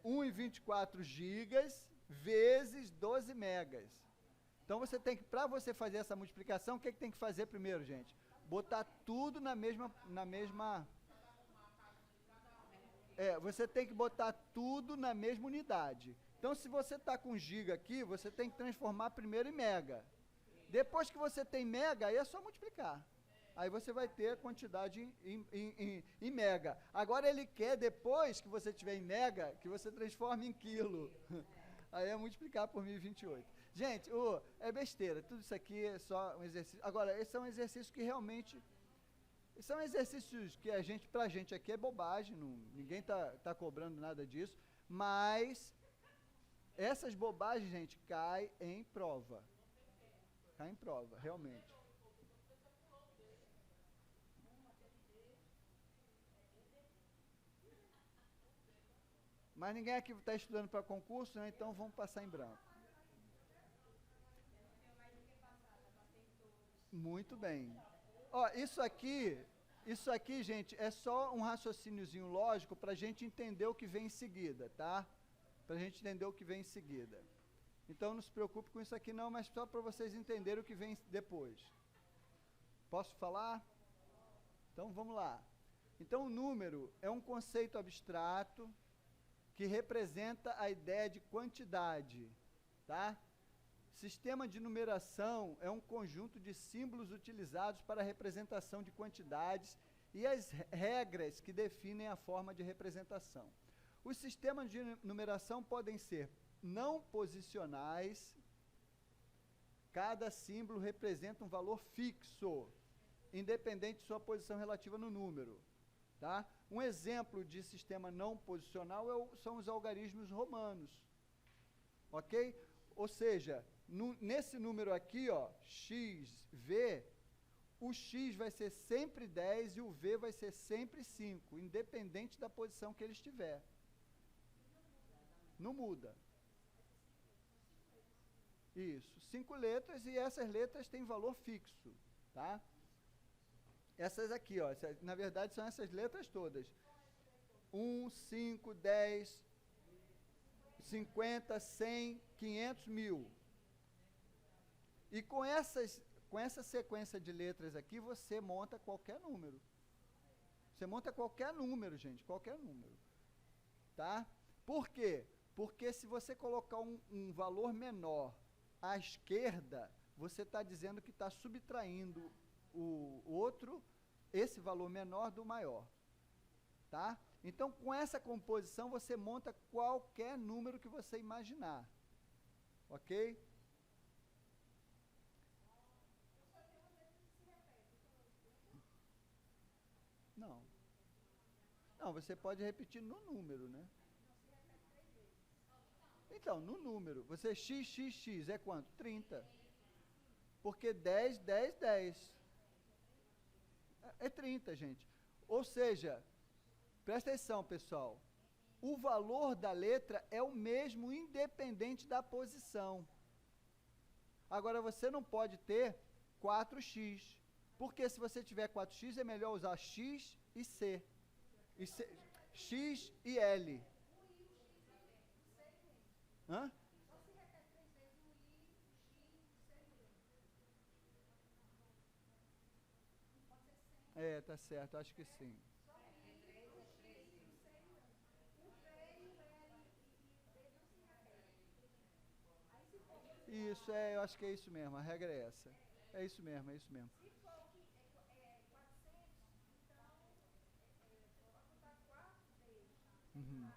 1,24 gigas vezes 12 megas. Então você tem que, para você fazer essa multiplicação, o que tem que fazer primeiro, gente? Botar tudo na mesma você tem que botar tudo na mesma unidade. Então, se você está com giga aqui, você tem que transformar primeiro em mega. Depois que você tem mega, aí é só multiplicar. Aí você vai ter a quantidade em mega. Agora ele quer, depois que você tiver em mega, que você transforme em quilo. Aí é multiplicar por 1028. Gente, é besteira. Tudo isso aqui é só um exercício. Agora, esse é um exercício que realmente... São exercícios que pra gente aqui é bobagem, ninguém tá cobrando nada disso, mas essas bobagens, gente, caem em prova. Cai em prova, realmente. Mas ninguém aqui está estudando para concurso, né? Então vamos passar em branco. Muito bem. Ó, isso aqui, gente, é só um raciocíniozinho lógico para a gente entender o que vem em seguida, tá? Para a gente entender o que vem em seguida. Então, não se preocupe com isso aqui não, mas só para vocês entenderem o que vem depois. Posso falar? Então, vamos lá. Então, o número é um conceito abstrato que representa a ideia de quantidade, tá? Sistema de numeração é um conjunto de símbolos utilizados para a representação de quantidades e as regras que definem a forma de representação. Os sistemas de numeração podem ser não posicionais. Cada símbolo representa um valor fixo, independente de sua posição relativa no número. Tá? Um exemplo de sistema não posicional são os algarismos romanos. Ok? Ou seja, nesse número aqui, ó, x, v, o x vai ser sempre 10 e o v vai ser sempre 5, independente da posição que ele estiver. Não muda. Isso, 5 letras e essas letras têm valor fixo, tá? Essas aqui, ó, na verdade são essas letras todas. 1, 5, 10, 50, 100, 500, 1000. E com essa sequência de letras aqui, você monta qualquer número. Você monta qualquer número, gente, qualquer número. Tá? Por quê? Porque se você colocar um valor menor à esquerda, você está dizendo que está subtraindo esse valor menor do maior. Tá? Então, com essa composição, você monta qualquer número que você imaginar. Ok? Não. Não, você pode repetir no número, né? Então, no número, você x é quanto? 30. Porque 10, 10, 10. É 30, gente. Ou seja, presta atenção, pessoal. O valor da letra é o mesmo, independente da posição. Agora, você não pode ter 4x. Porque se você tiver 4x, é melhor usar x e c. X e L. Hã? É, tá certo, acho que sim. Isso, eu acho que é isso mesmo, a regra é essa. É isso mesmo, é isso mesmo. Uhum.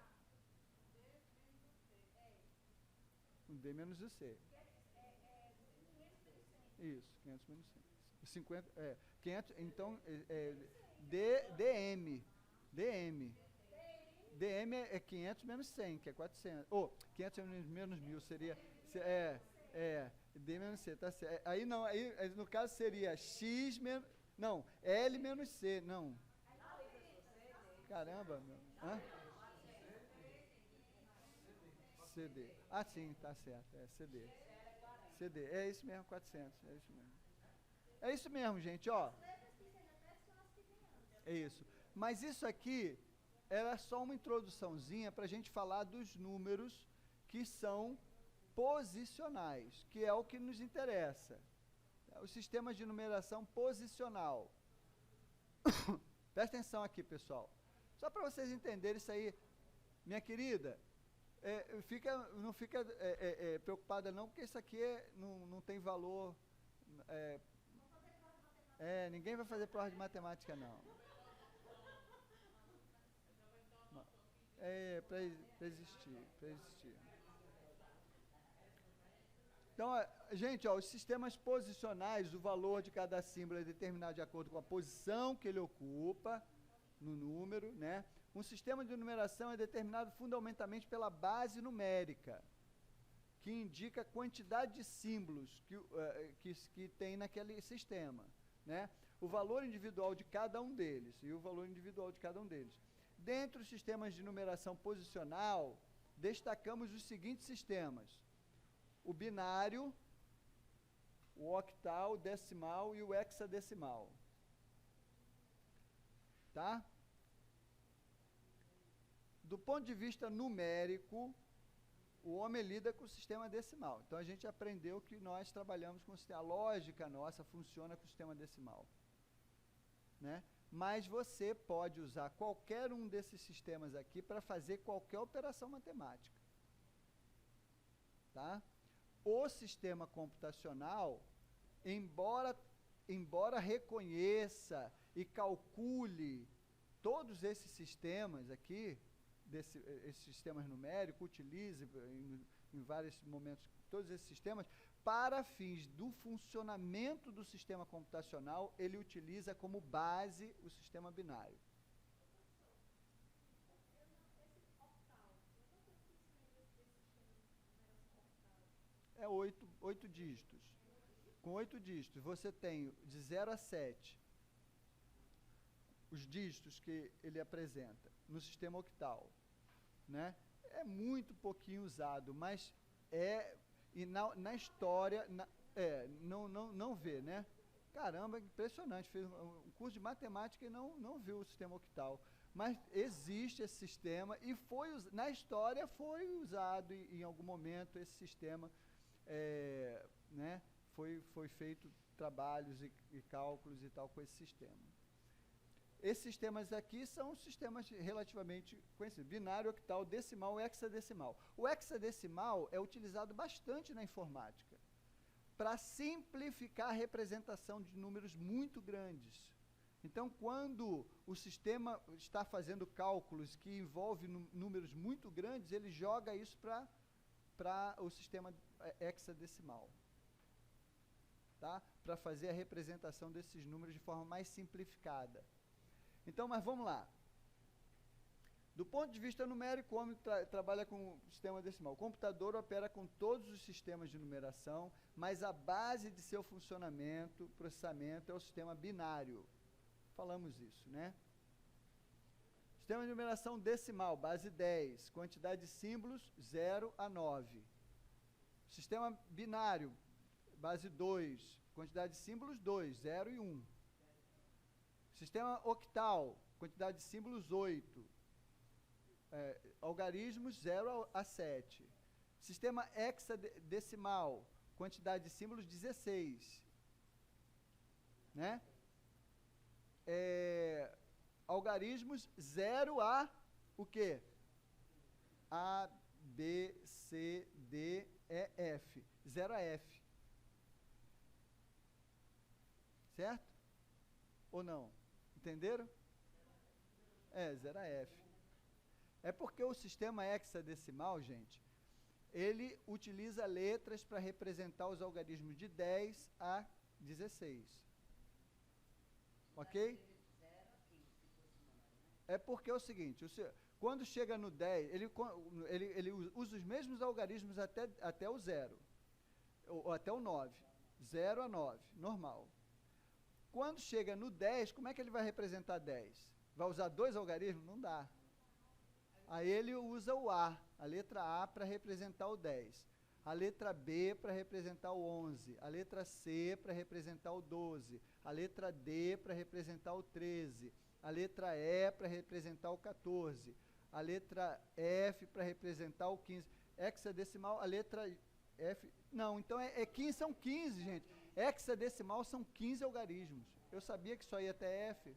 O D menos o C. Isso, 500 menos 100. 50, 500, então, DM. DM. DM é 500 menos 100, que é 400. 500 menos 1000 seria... D menos C, tá certo. Aí não, aí no caso seria X menos... Não, L menos C, não. Caramba, meu. Hã? CD. Ah, sim, tá certo, CD. CD, é isso mesmo, 400, é isso mesmo. É isso mesmo, gente, ó. É isso. Mas isso aqui era só uma introduçãozinha para a gente falar dos números que são posicionais, que é o que nos interessa. Os sistemas de numeração posicional. Presta atenção aqui, pessoal. Só para vocês entenderem isso aí, minha querida, não fica preocupada não, porque isso aqui não tem valor. Ninguém vai fazer prova de matemática, não. Para existir. Então, gente, os sistemas posicionais, o valor de cada símbolo é determinado de acordo com a posição que ele ocupa no número, né? Um sistema de numeração é determinado fundamentalmente pela base numérica, que indica a quantidade de símbolos que tem naquele sistema, né? O valor individual de cada um deles, Dentre os sistemas de numeração posicional, destacamos os seguintes sistemas: o binário, o octal, o decimal e o hexadecimal. Tá? Do ponto de vista numérico, O homem lida com o sistema decimal. Então, a gente aprendeu que nós trabalhamos com o sistema. A lógica nossa funciona com o sistema decimal. Né? Mas você pode usar qualquer um desses sistemas aqui para fazer qualquer operação matemática. Tá? O sistema computacional, embora reconheça e calcule todos esses sistemas aqui, esses sistemas numéricos, utilize em vários momentos todos esses sistemas, para fins do funcionamento do sistema computacional, ele utiliza como base o sistema binário. É 8 dígitos. Com 8 dígitos, você tem de 0 a 7 os dígitos que ele apresenta no sistema octal, né? É muito pouquinho usado, mas e na história, não vê, né? Caramba, impressionante, fez um curso de matemática e não viu o sistema octal. Mas existe esse sistema e na história foi usado em algum momento esse sistema, né? Foi feito trabalhos e cálculos e tal com esse sistema. Esses sistemas aqui são sistemas relativamente conhecidos: binário, octal, decimal e hexadecimal. O hexadecimal é utilizado bastante na informática para simplificar a representação de números muito grandes. Então, quando o sistema está fazendo cálculos que envolvem números muito grandes, ele joga isso para o sistema hexadecimal, tá? Para fazer a representação desses números de forma mais simplificada. Então, mas vamos lá. Do ponto de vista numérico, o homem trabalha com o sistema decimal. O computador opera com todos os sistemas de numeração, mas a base de seu funcionamento, processamento, é o sistema binário. Falamos isso, né? Sistema de numeração decimal, base 10, quantidade de símbolos 0 a 9. Sistema binário, base 2, quantidade de símbolos 2, 0 e 1. Sistema octal, quantidade de símbolos 8. Algarismos 0 a 7. Sistema hexadecimal, quantidade de símbolos 16. Né? Algarismos 0 a o quê? A, B, C, D, E, F. 0 a F. Certo? Ou não? Entenderam? 0 a F. É porque o sistema hexadecimal, gente, ele utiliza letras para representar os algarismos de 10 a 16. Ok? É porque é o seguinte, quando chega no 10, ele usa os mesmos algarismos até o 0, ou até o 9. 0 a 9, normal. Quando chega no 10, como é que ele vai representar 10? Vai usar 2 algarismos? Não dá. Aí ele usa a letra A para representar o 10. A letra B para representar o 11. A letra C para representar o 12. A letra D para representar o 13. A letra E para representar o 14. A letra F para representar o 15. Hexadecimal, a letra F... Não, então 15, são 15, gente. Hexadecimal são 15 algarismos. Eu sabia que só ia até F.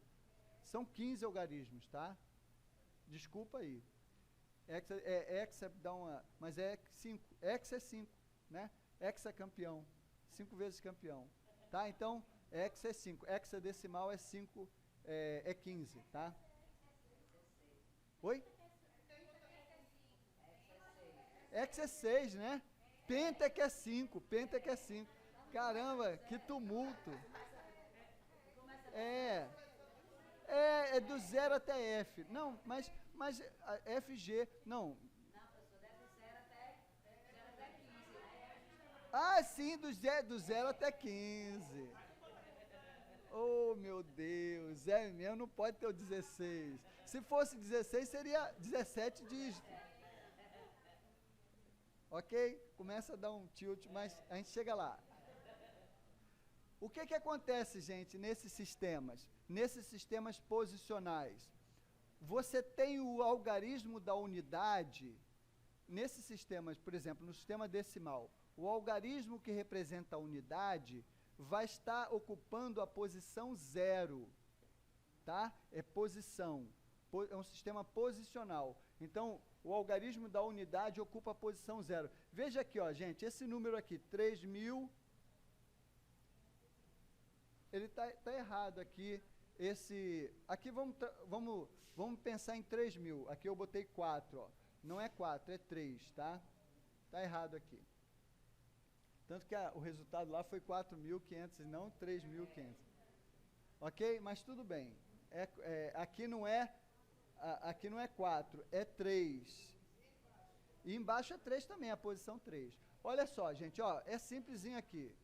São 15 algarismos, tá? Desculpa aí. Hexa dá uma... Mas é 5. Hexa é 5, né? Hexacampeão. 5 vezes campeão. Tá? Então, hexa é 5. Hexadecimal é 5, é 15, tá? Oi? Hexa é 6, né? Penta que é 5. Penta que é 5. Caramba, que tumulto. É do 0 até F. Não, mas FG, não. Não, professor, deve ser 0 até 15. Ah, sim, do 0 até 15. Oh, meu Deus, mesmo, não pode ter o 16. Se fosse 16, seria 17 dígitos. Ok? Começa a dar um tilt, mas a gente chega lá. O que acontece, gente, nesses sistemas posicionais? Você tem o algarismo da unidade nesse sistema, por exemplo, no sistema decimal, o algarismo que representa a unidade vai estar ocupando a posição 0, tá? É posição, é um sistema posicional. Então, o algarismo da unidade ocupa a posição 0. Veja aqui, ó, gente, esse número aqui, 3.000, ele tá errado aqui. Aqui vamos pensar em 3.000. Aqui eu botei 4, ó. Não é 4, é 3, tá? Tá errado aqui. Tanto que o resultado lá foi 4.500 e não 3.500. Ok? Mas tudo bem. Aqui não é 4, é 3. E embaixo é 3 também, a posição 3. Olha só, gente, ó, é simplesinho aqui.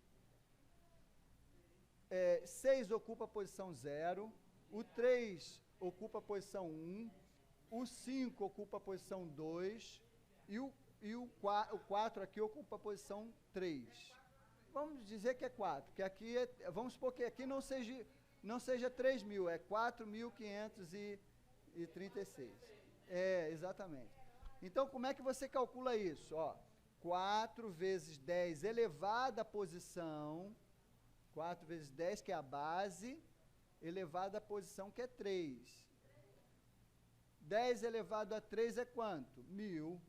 6 ocupa a posição 0, o 3 ocupa a posição 1, o 5 ocupa a posição 2 e o 4 aqui ocupa a posição 3. Vamos dizer que é 4, que aqui vamos supor que aqui não seja 3.000, é 4.536. Exatamente. Então, como é que você calcula isso? Ó, 4 vezes 10 elevado à posição, 4 vezes 10, que é a base, elevado à posição, que é 3. 10 elevado a 3 é quanto? 1.000.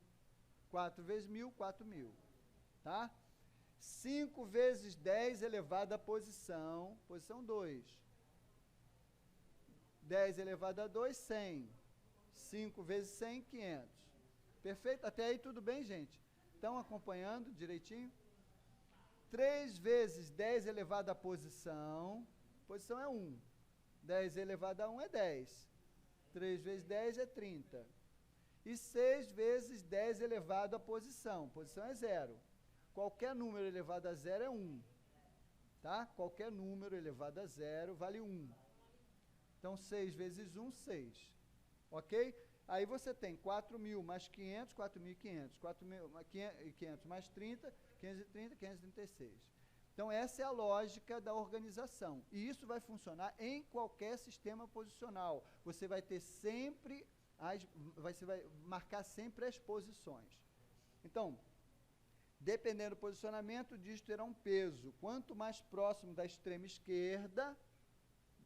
4 vezes 1.000, 4.000. Tá? 5 vezes 10 elevado à posição 2. 10 elevado a 2, 100. 5 vezes 100, 500. Perfeito? Até aí tudo bem, gente? Estão acompanhando direitinho? 3 vezes 10 elevado à posição é 1. 10 elevado a 1 é 10. 3 vezes 10 é 30. E 6 vezes 10 elevado à posição é 0. Qualquer número elevado a 0 é 1. Tá? Qualquer número elevado a 0 vale 1. Então, 6 vezes 1, 6. Ok? Aí você tem 4.000 mais 500, 4.500. 4.500 mais 30, 530, 536. Então, essa é a lógica da organização. E isso vai funcionar em qualquer sistema posicional. Você vai ter sempre, você vai marcar sempre as posições. Então, dependendo do posicionamento, o dígito terá um peso. Quanto mais próximo da extrema esquerda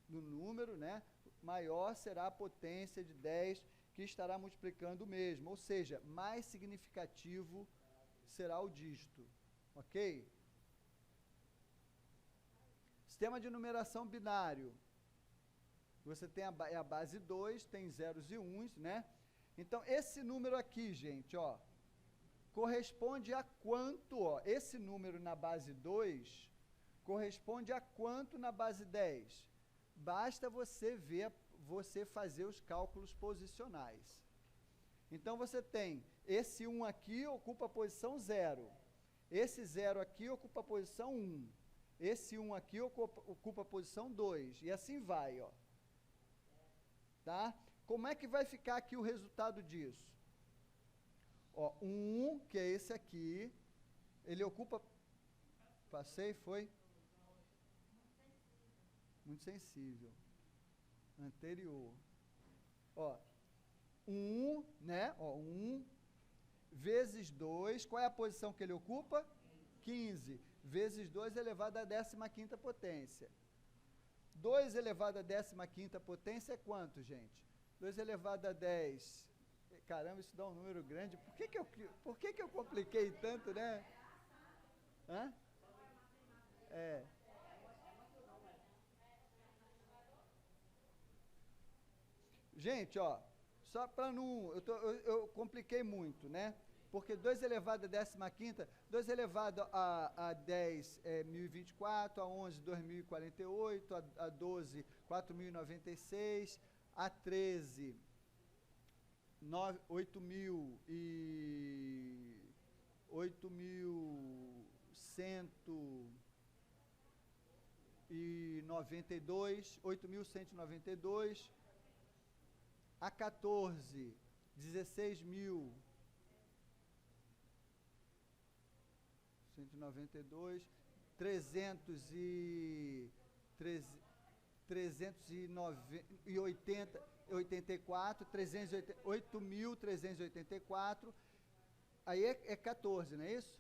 do número, né, maior será a potência de 10 que estará multiplicando o mesmo. Ou seja, mais significativo será o dígito. Ok? Sistema de numeração binário. Você tem a base 2, tem zeros e uns, né? Então, esse número aqui, gente, ó, corresponde a quanto, ó? Esse número na base 2 corresponde a quanto na base 10? Basta você fazer os cálculos posicionais. Então, você tem esse 1 aqui ocupa a posição 0. Esse 0 aqui ocupa a posição 1. Esse 1 aqui ocupa a posição 2. E assim vai, ó. Tá? Como é que vai ficar aqui o resultado disso? Ó, 1, que é esse aqui, ele ocupa... Passei, foi? Muito sensível. Anterior. Ó, 1, né? Ó, 1 vezes 2, qual é a posição que ele ocupa? 15. Vezes 2 elevado à 15ª potência. 2 elevado à 15ª potência é quanto, gente? 2 elevado a 10. Caramba, isso dá um número grande. Por que eu compliquei tanto, né? Hã? Gente, ó, só para não... Eu compliquei muito, né? Porque 2 elevado a 15ª, 2 elevado a 10 é 1024, a 11, 2048, a 12, 4096, a 13, 8.192, a 14, 16.192, 384, 8.384, Aí é 14, não é isso?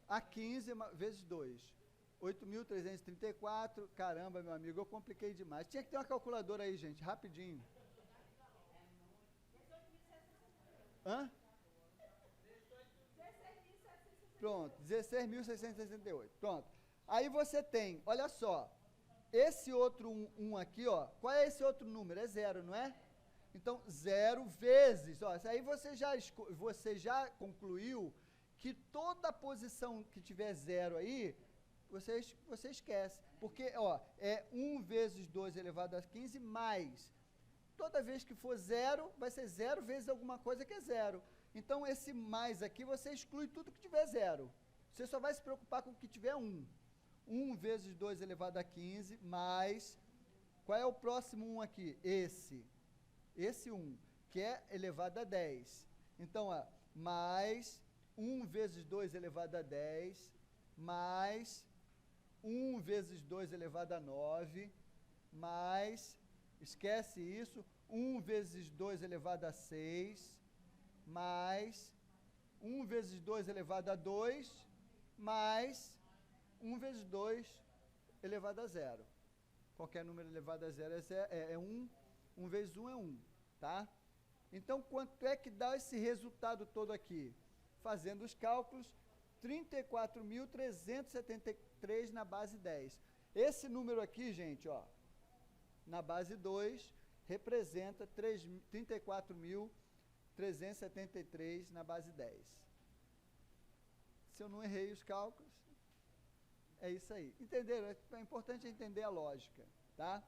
A 15 vezes 2. 8.334. Caramba, meu amigo, eu compliquei demais. Tinha que ter uma calculadora aí, gente, rapidinho. Hã? Pronto, 16.668. Pronto. Aí você tem, olha só, esse outro 1 aqui, ó. Qual é esse outro número? É 0, não é? Então, 0 vezes, ó, aí você já concluiu que toda posição que tiver 0 aí, você esquece. Porque, ó, é 1 vezes 2 elevado a 15 mais. Toda vez que for 0, vai ser 0 vezes alguma coisa que é 0. Então, esse mais aqui, você exclui tudo que tiver 0. Você só vai se preocupar com o que tiver 1. 1 vezes 2 elevado a 15 mais... Qual é o próximo 1 aqui? Esse 1, que é elevado a 10. Então, ó, mais 1 vezes 2 elevado a 10, mais 1 vezes 2 elevado a 9, mais, esquece isso, 1 vezes 2 elevado a 6, mais 1 vezes 2 elevado a 2, mais 1 vezes 2 elevado a 0. Qualquer número elevado a 0 é 1. 1 vezes 1 é 1, tá? Então, quanto é que dá esse resultado todo aqui? Fazendo os cálculos, 34.373 na base 10. Esse número aqui, gente, ó, na base 2, representa 34.373 na base 10. Se eu não errei os cálculos, é isso aí. Entenderam? É importante entender a lógica, tá?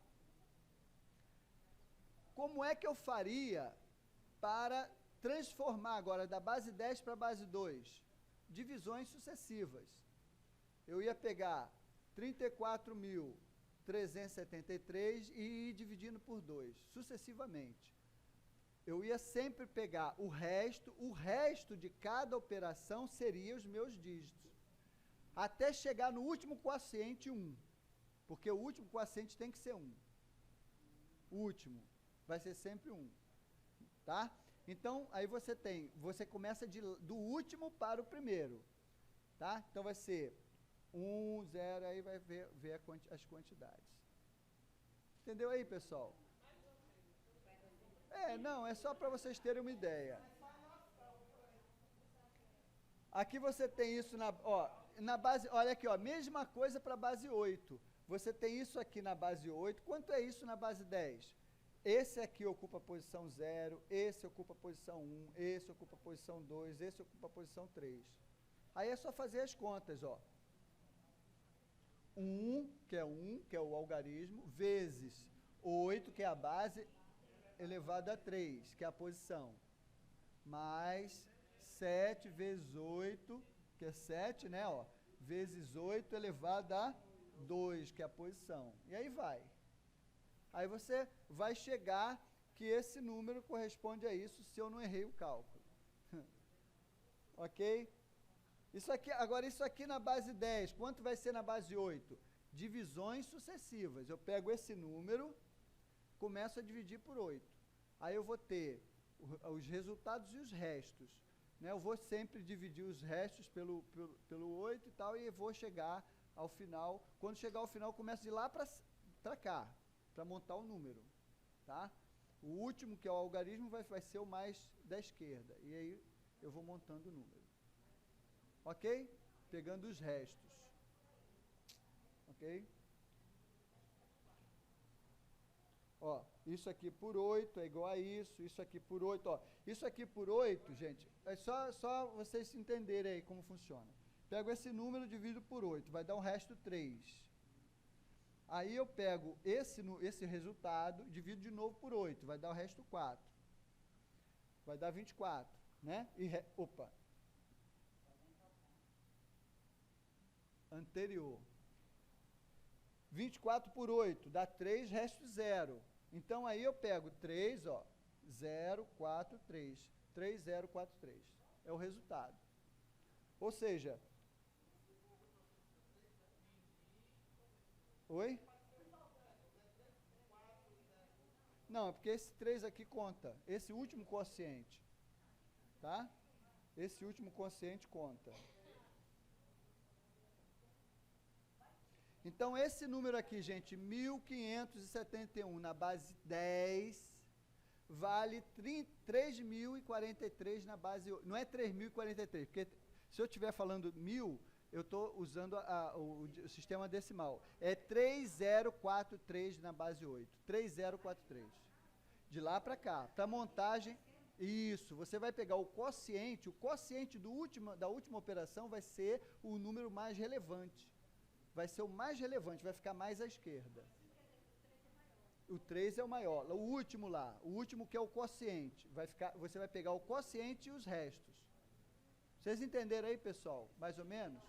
Como é que eu faria para transformar agora da base 10 para a base 2? Divisões sucessivas. Eu ia pegar 34.373 e ir dividindo por 2, sucessivamente. Eu ia sempre pegar o resto de cada operação seria os meus dígitos, até chegar no último quociente 1, porque o último quociente tem que ser 1. O último vai ser sempre 1, tá? Então, aí você começa do último para o primeiro, tá? Então, vai ser 1, 0, aí vai ver as quantidades. Entendeu aí, pessoal? Não, é só para vocês terem uma ideia. Aqui você tem isso na base, olha aqui, ó, mesma coisa para a base 8. Você tem isso aqui na base 8. Quanto é isso na base 10? Esse aqui ocupa a posição 0, esse ocupa a posição 1, esse ocupa a posição 2, esse ocupa a posição 3. Aí é só fazer as contas, ó. 1, que é o algarismo, vezes 8, que é a base, elevado a 3, que é a posição, mais 7 vezes 8, que é 7, né, ó, vezes 8 elevado a 2, que é a posição. E aí vai. Aí você vai chegar que esse número corresponde a isso, se eu não errei o cálculo. Ok? Agora, isso aqui na base 10, quanto vai ser na base 8? Divisões sucessivas. Eu pego esse número, começo a dividir por 8. Aí eu vou ter os resultados e os restos. Né? Eu vou sempre dividir os restos pelo 8 e tal, e vou chegar ao final. Quando chegar ao final, eu começo de lá para cá, para montar o número, tá? O último, que é o algarismo, vai ser o mais da esquerda, e aí eu vou montando o número. Ok? Pegando os restos. Ok? Ó, isso aqui por 8 é igual a isso aqui por 8, ó. Isso aqui por 8, gente, é só vocês entenderem aí como funciona. Pego esse número, divido por 8, vai dar um resto 3. Aí eu pego esse resultado, divido de novo por 8, vai dar o resto 4. Vai dar 24, né? Opa. Anterior. 24 por 8, dá 3, resto 0. Então, aí eu pego 3, ó, 0, 4, 3. 3, 0, 4, 3. É o resultado. Ou seja... Oi? Não, é porque esse 3 aqui conta, esse último quociente, tá? Esse último quociente conta. Então, esse número aqui, gente, 1571 na base 10, vale 3.043 na base 8. Não é 3.043, porque se eu estiver falando 1.000, eu estou usando o sistema decimal. É 3043 na base 8. 3043. De lá para cá. Para montagem, isso. Você vai pegar o quociente da última operação vai ser o número mais relevante. Vai ser o mais relevante, vai ficar mais à esquerda. O 3 é o maior. O último lá, o último que é o quociente. Você vai pegar o quociente e os restos. Vocês entenderam aí, pessoal? Mais ou menos?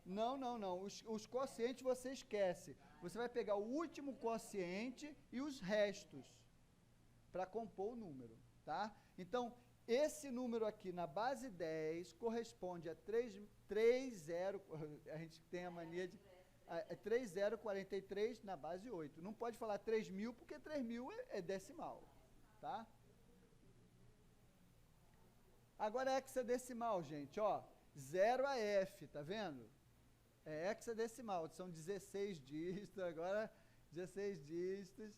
Não. Os quocientes você esquece. Você vai pegar o último quociente e os restos para compor o número, tá? Então, esse número aqui na base 10 corresponde a 30, a gente tem a mania de 3043 na base 8. Não pode falar 3.000 porque 3.000 é decimal, tá? Agora é hexadecimal, gente, ó, 0 a F, tá vendo? É hexadecimal, são 16 dígitos, agora 16 dígitos,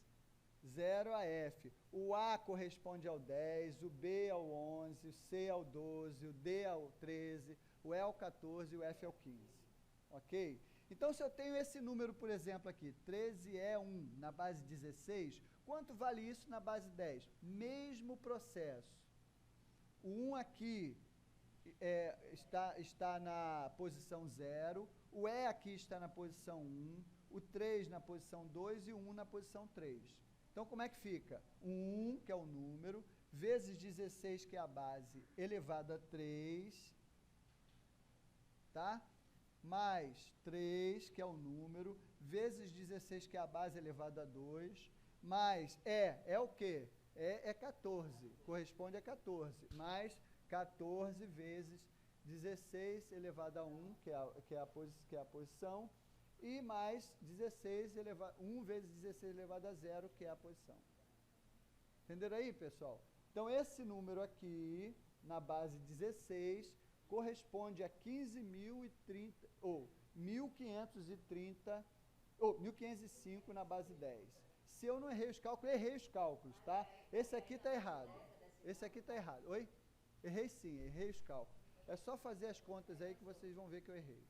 0 a F. O A corresponde ao 10, o B ao 11, o C ao 12, o D ao 13, o E ao 14 e o F ao 15. Ok? Então, se eu tenho esse número, por exemplo, aqui, 13E1 na base 16, quanto vale isso na base 10? Mesmo processo. O 1 aqui está na posição 0, o E aqui está na posição 1, o 3 na posição 2 e o 1 na posição 3. Então, como é que fica? O 1, que é o número, vezes 16, que é a base, elevado a 3, tá? Mais 3, que é o número, vezes 16, que é a base, elevado a 2, mais é o quê? É 14, corresponde a 14, mais 14 vezes 16 elevado a 1, que é a posição, e mais 1 vezes 16 elevado a 0, que é a posição. Entenderam aí, pessoal? Então, esse número aqui, na base 16, corresponde a 15.030, ou 1.505 na base 10. Se eu não errei os cálculos, errei os cálculos, tá? Esse aqui está errado. Esse aqui está errado. Oi? Errei sim, errei os cálculos. É só fazer as contas aí que vocês vão ver que eu errei.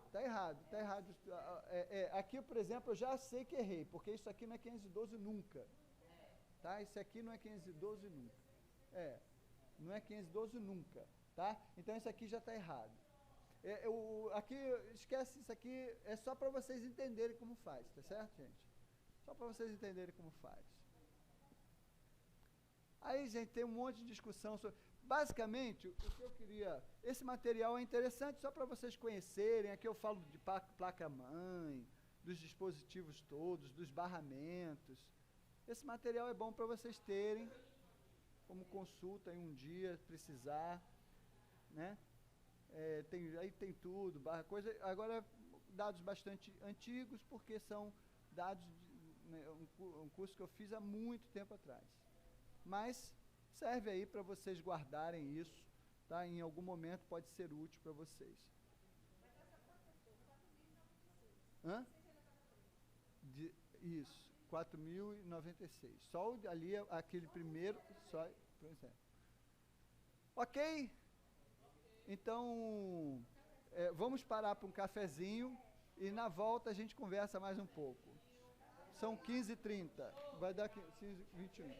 Está errado, está errado. Aqui, por exemplo, eu já sei que errei, porque isso aqui não é 512 nunca. Tá? Isso aqui não é 512 nunca. Não é 512 nunca. Tá? Então, isso aqui já está errado. Aqui, esquece isso aqui, é só para vocês entenderem como faz, tá certo, gente? Só para vocês entenderem como faz. Aí, gente, tem um monte de discussão sobre... Basicamente, o que eu queria... Esse material é interessante só para vocês conhecerem. Aqui eu falo de placa-mãe, dos dispositivos todos, dos barramentos. Esse material é bom para vocês terem como consulta em um dia, precisar, né? Aí tem tudo, coisa. Agora, dados bastante antigos, porque são dados de um curso que eu fiz há muito tempo atrás. Mas serve aí para vocês guardarem isso, tá? Em algum momento pode ser útil para vocês. Hã? Isso, 4.096. Só ali, aquele primeiro, só, pois é. Ok? Então, vamos parar para um cafezinho e na volta a gente conversa mais um pouco. São 15h30, vai dar 15h21.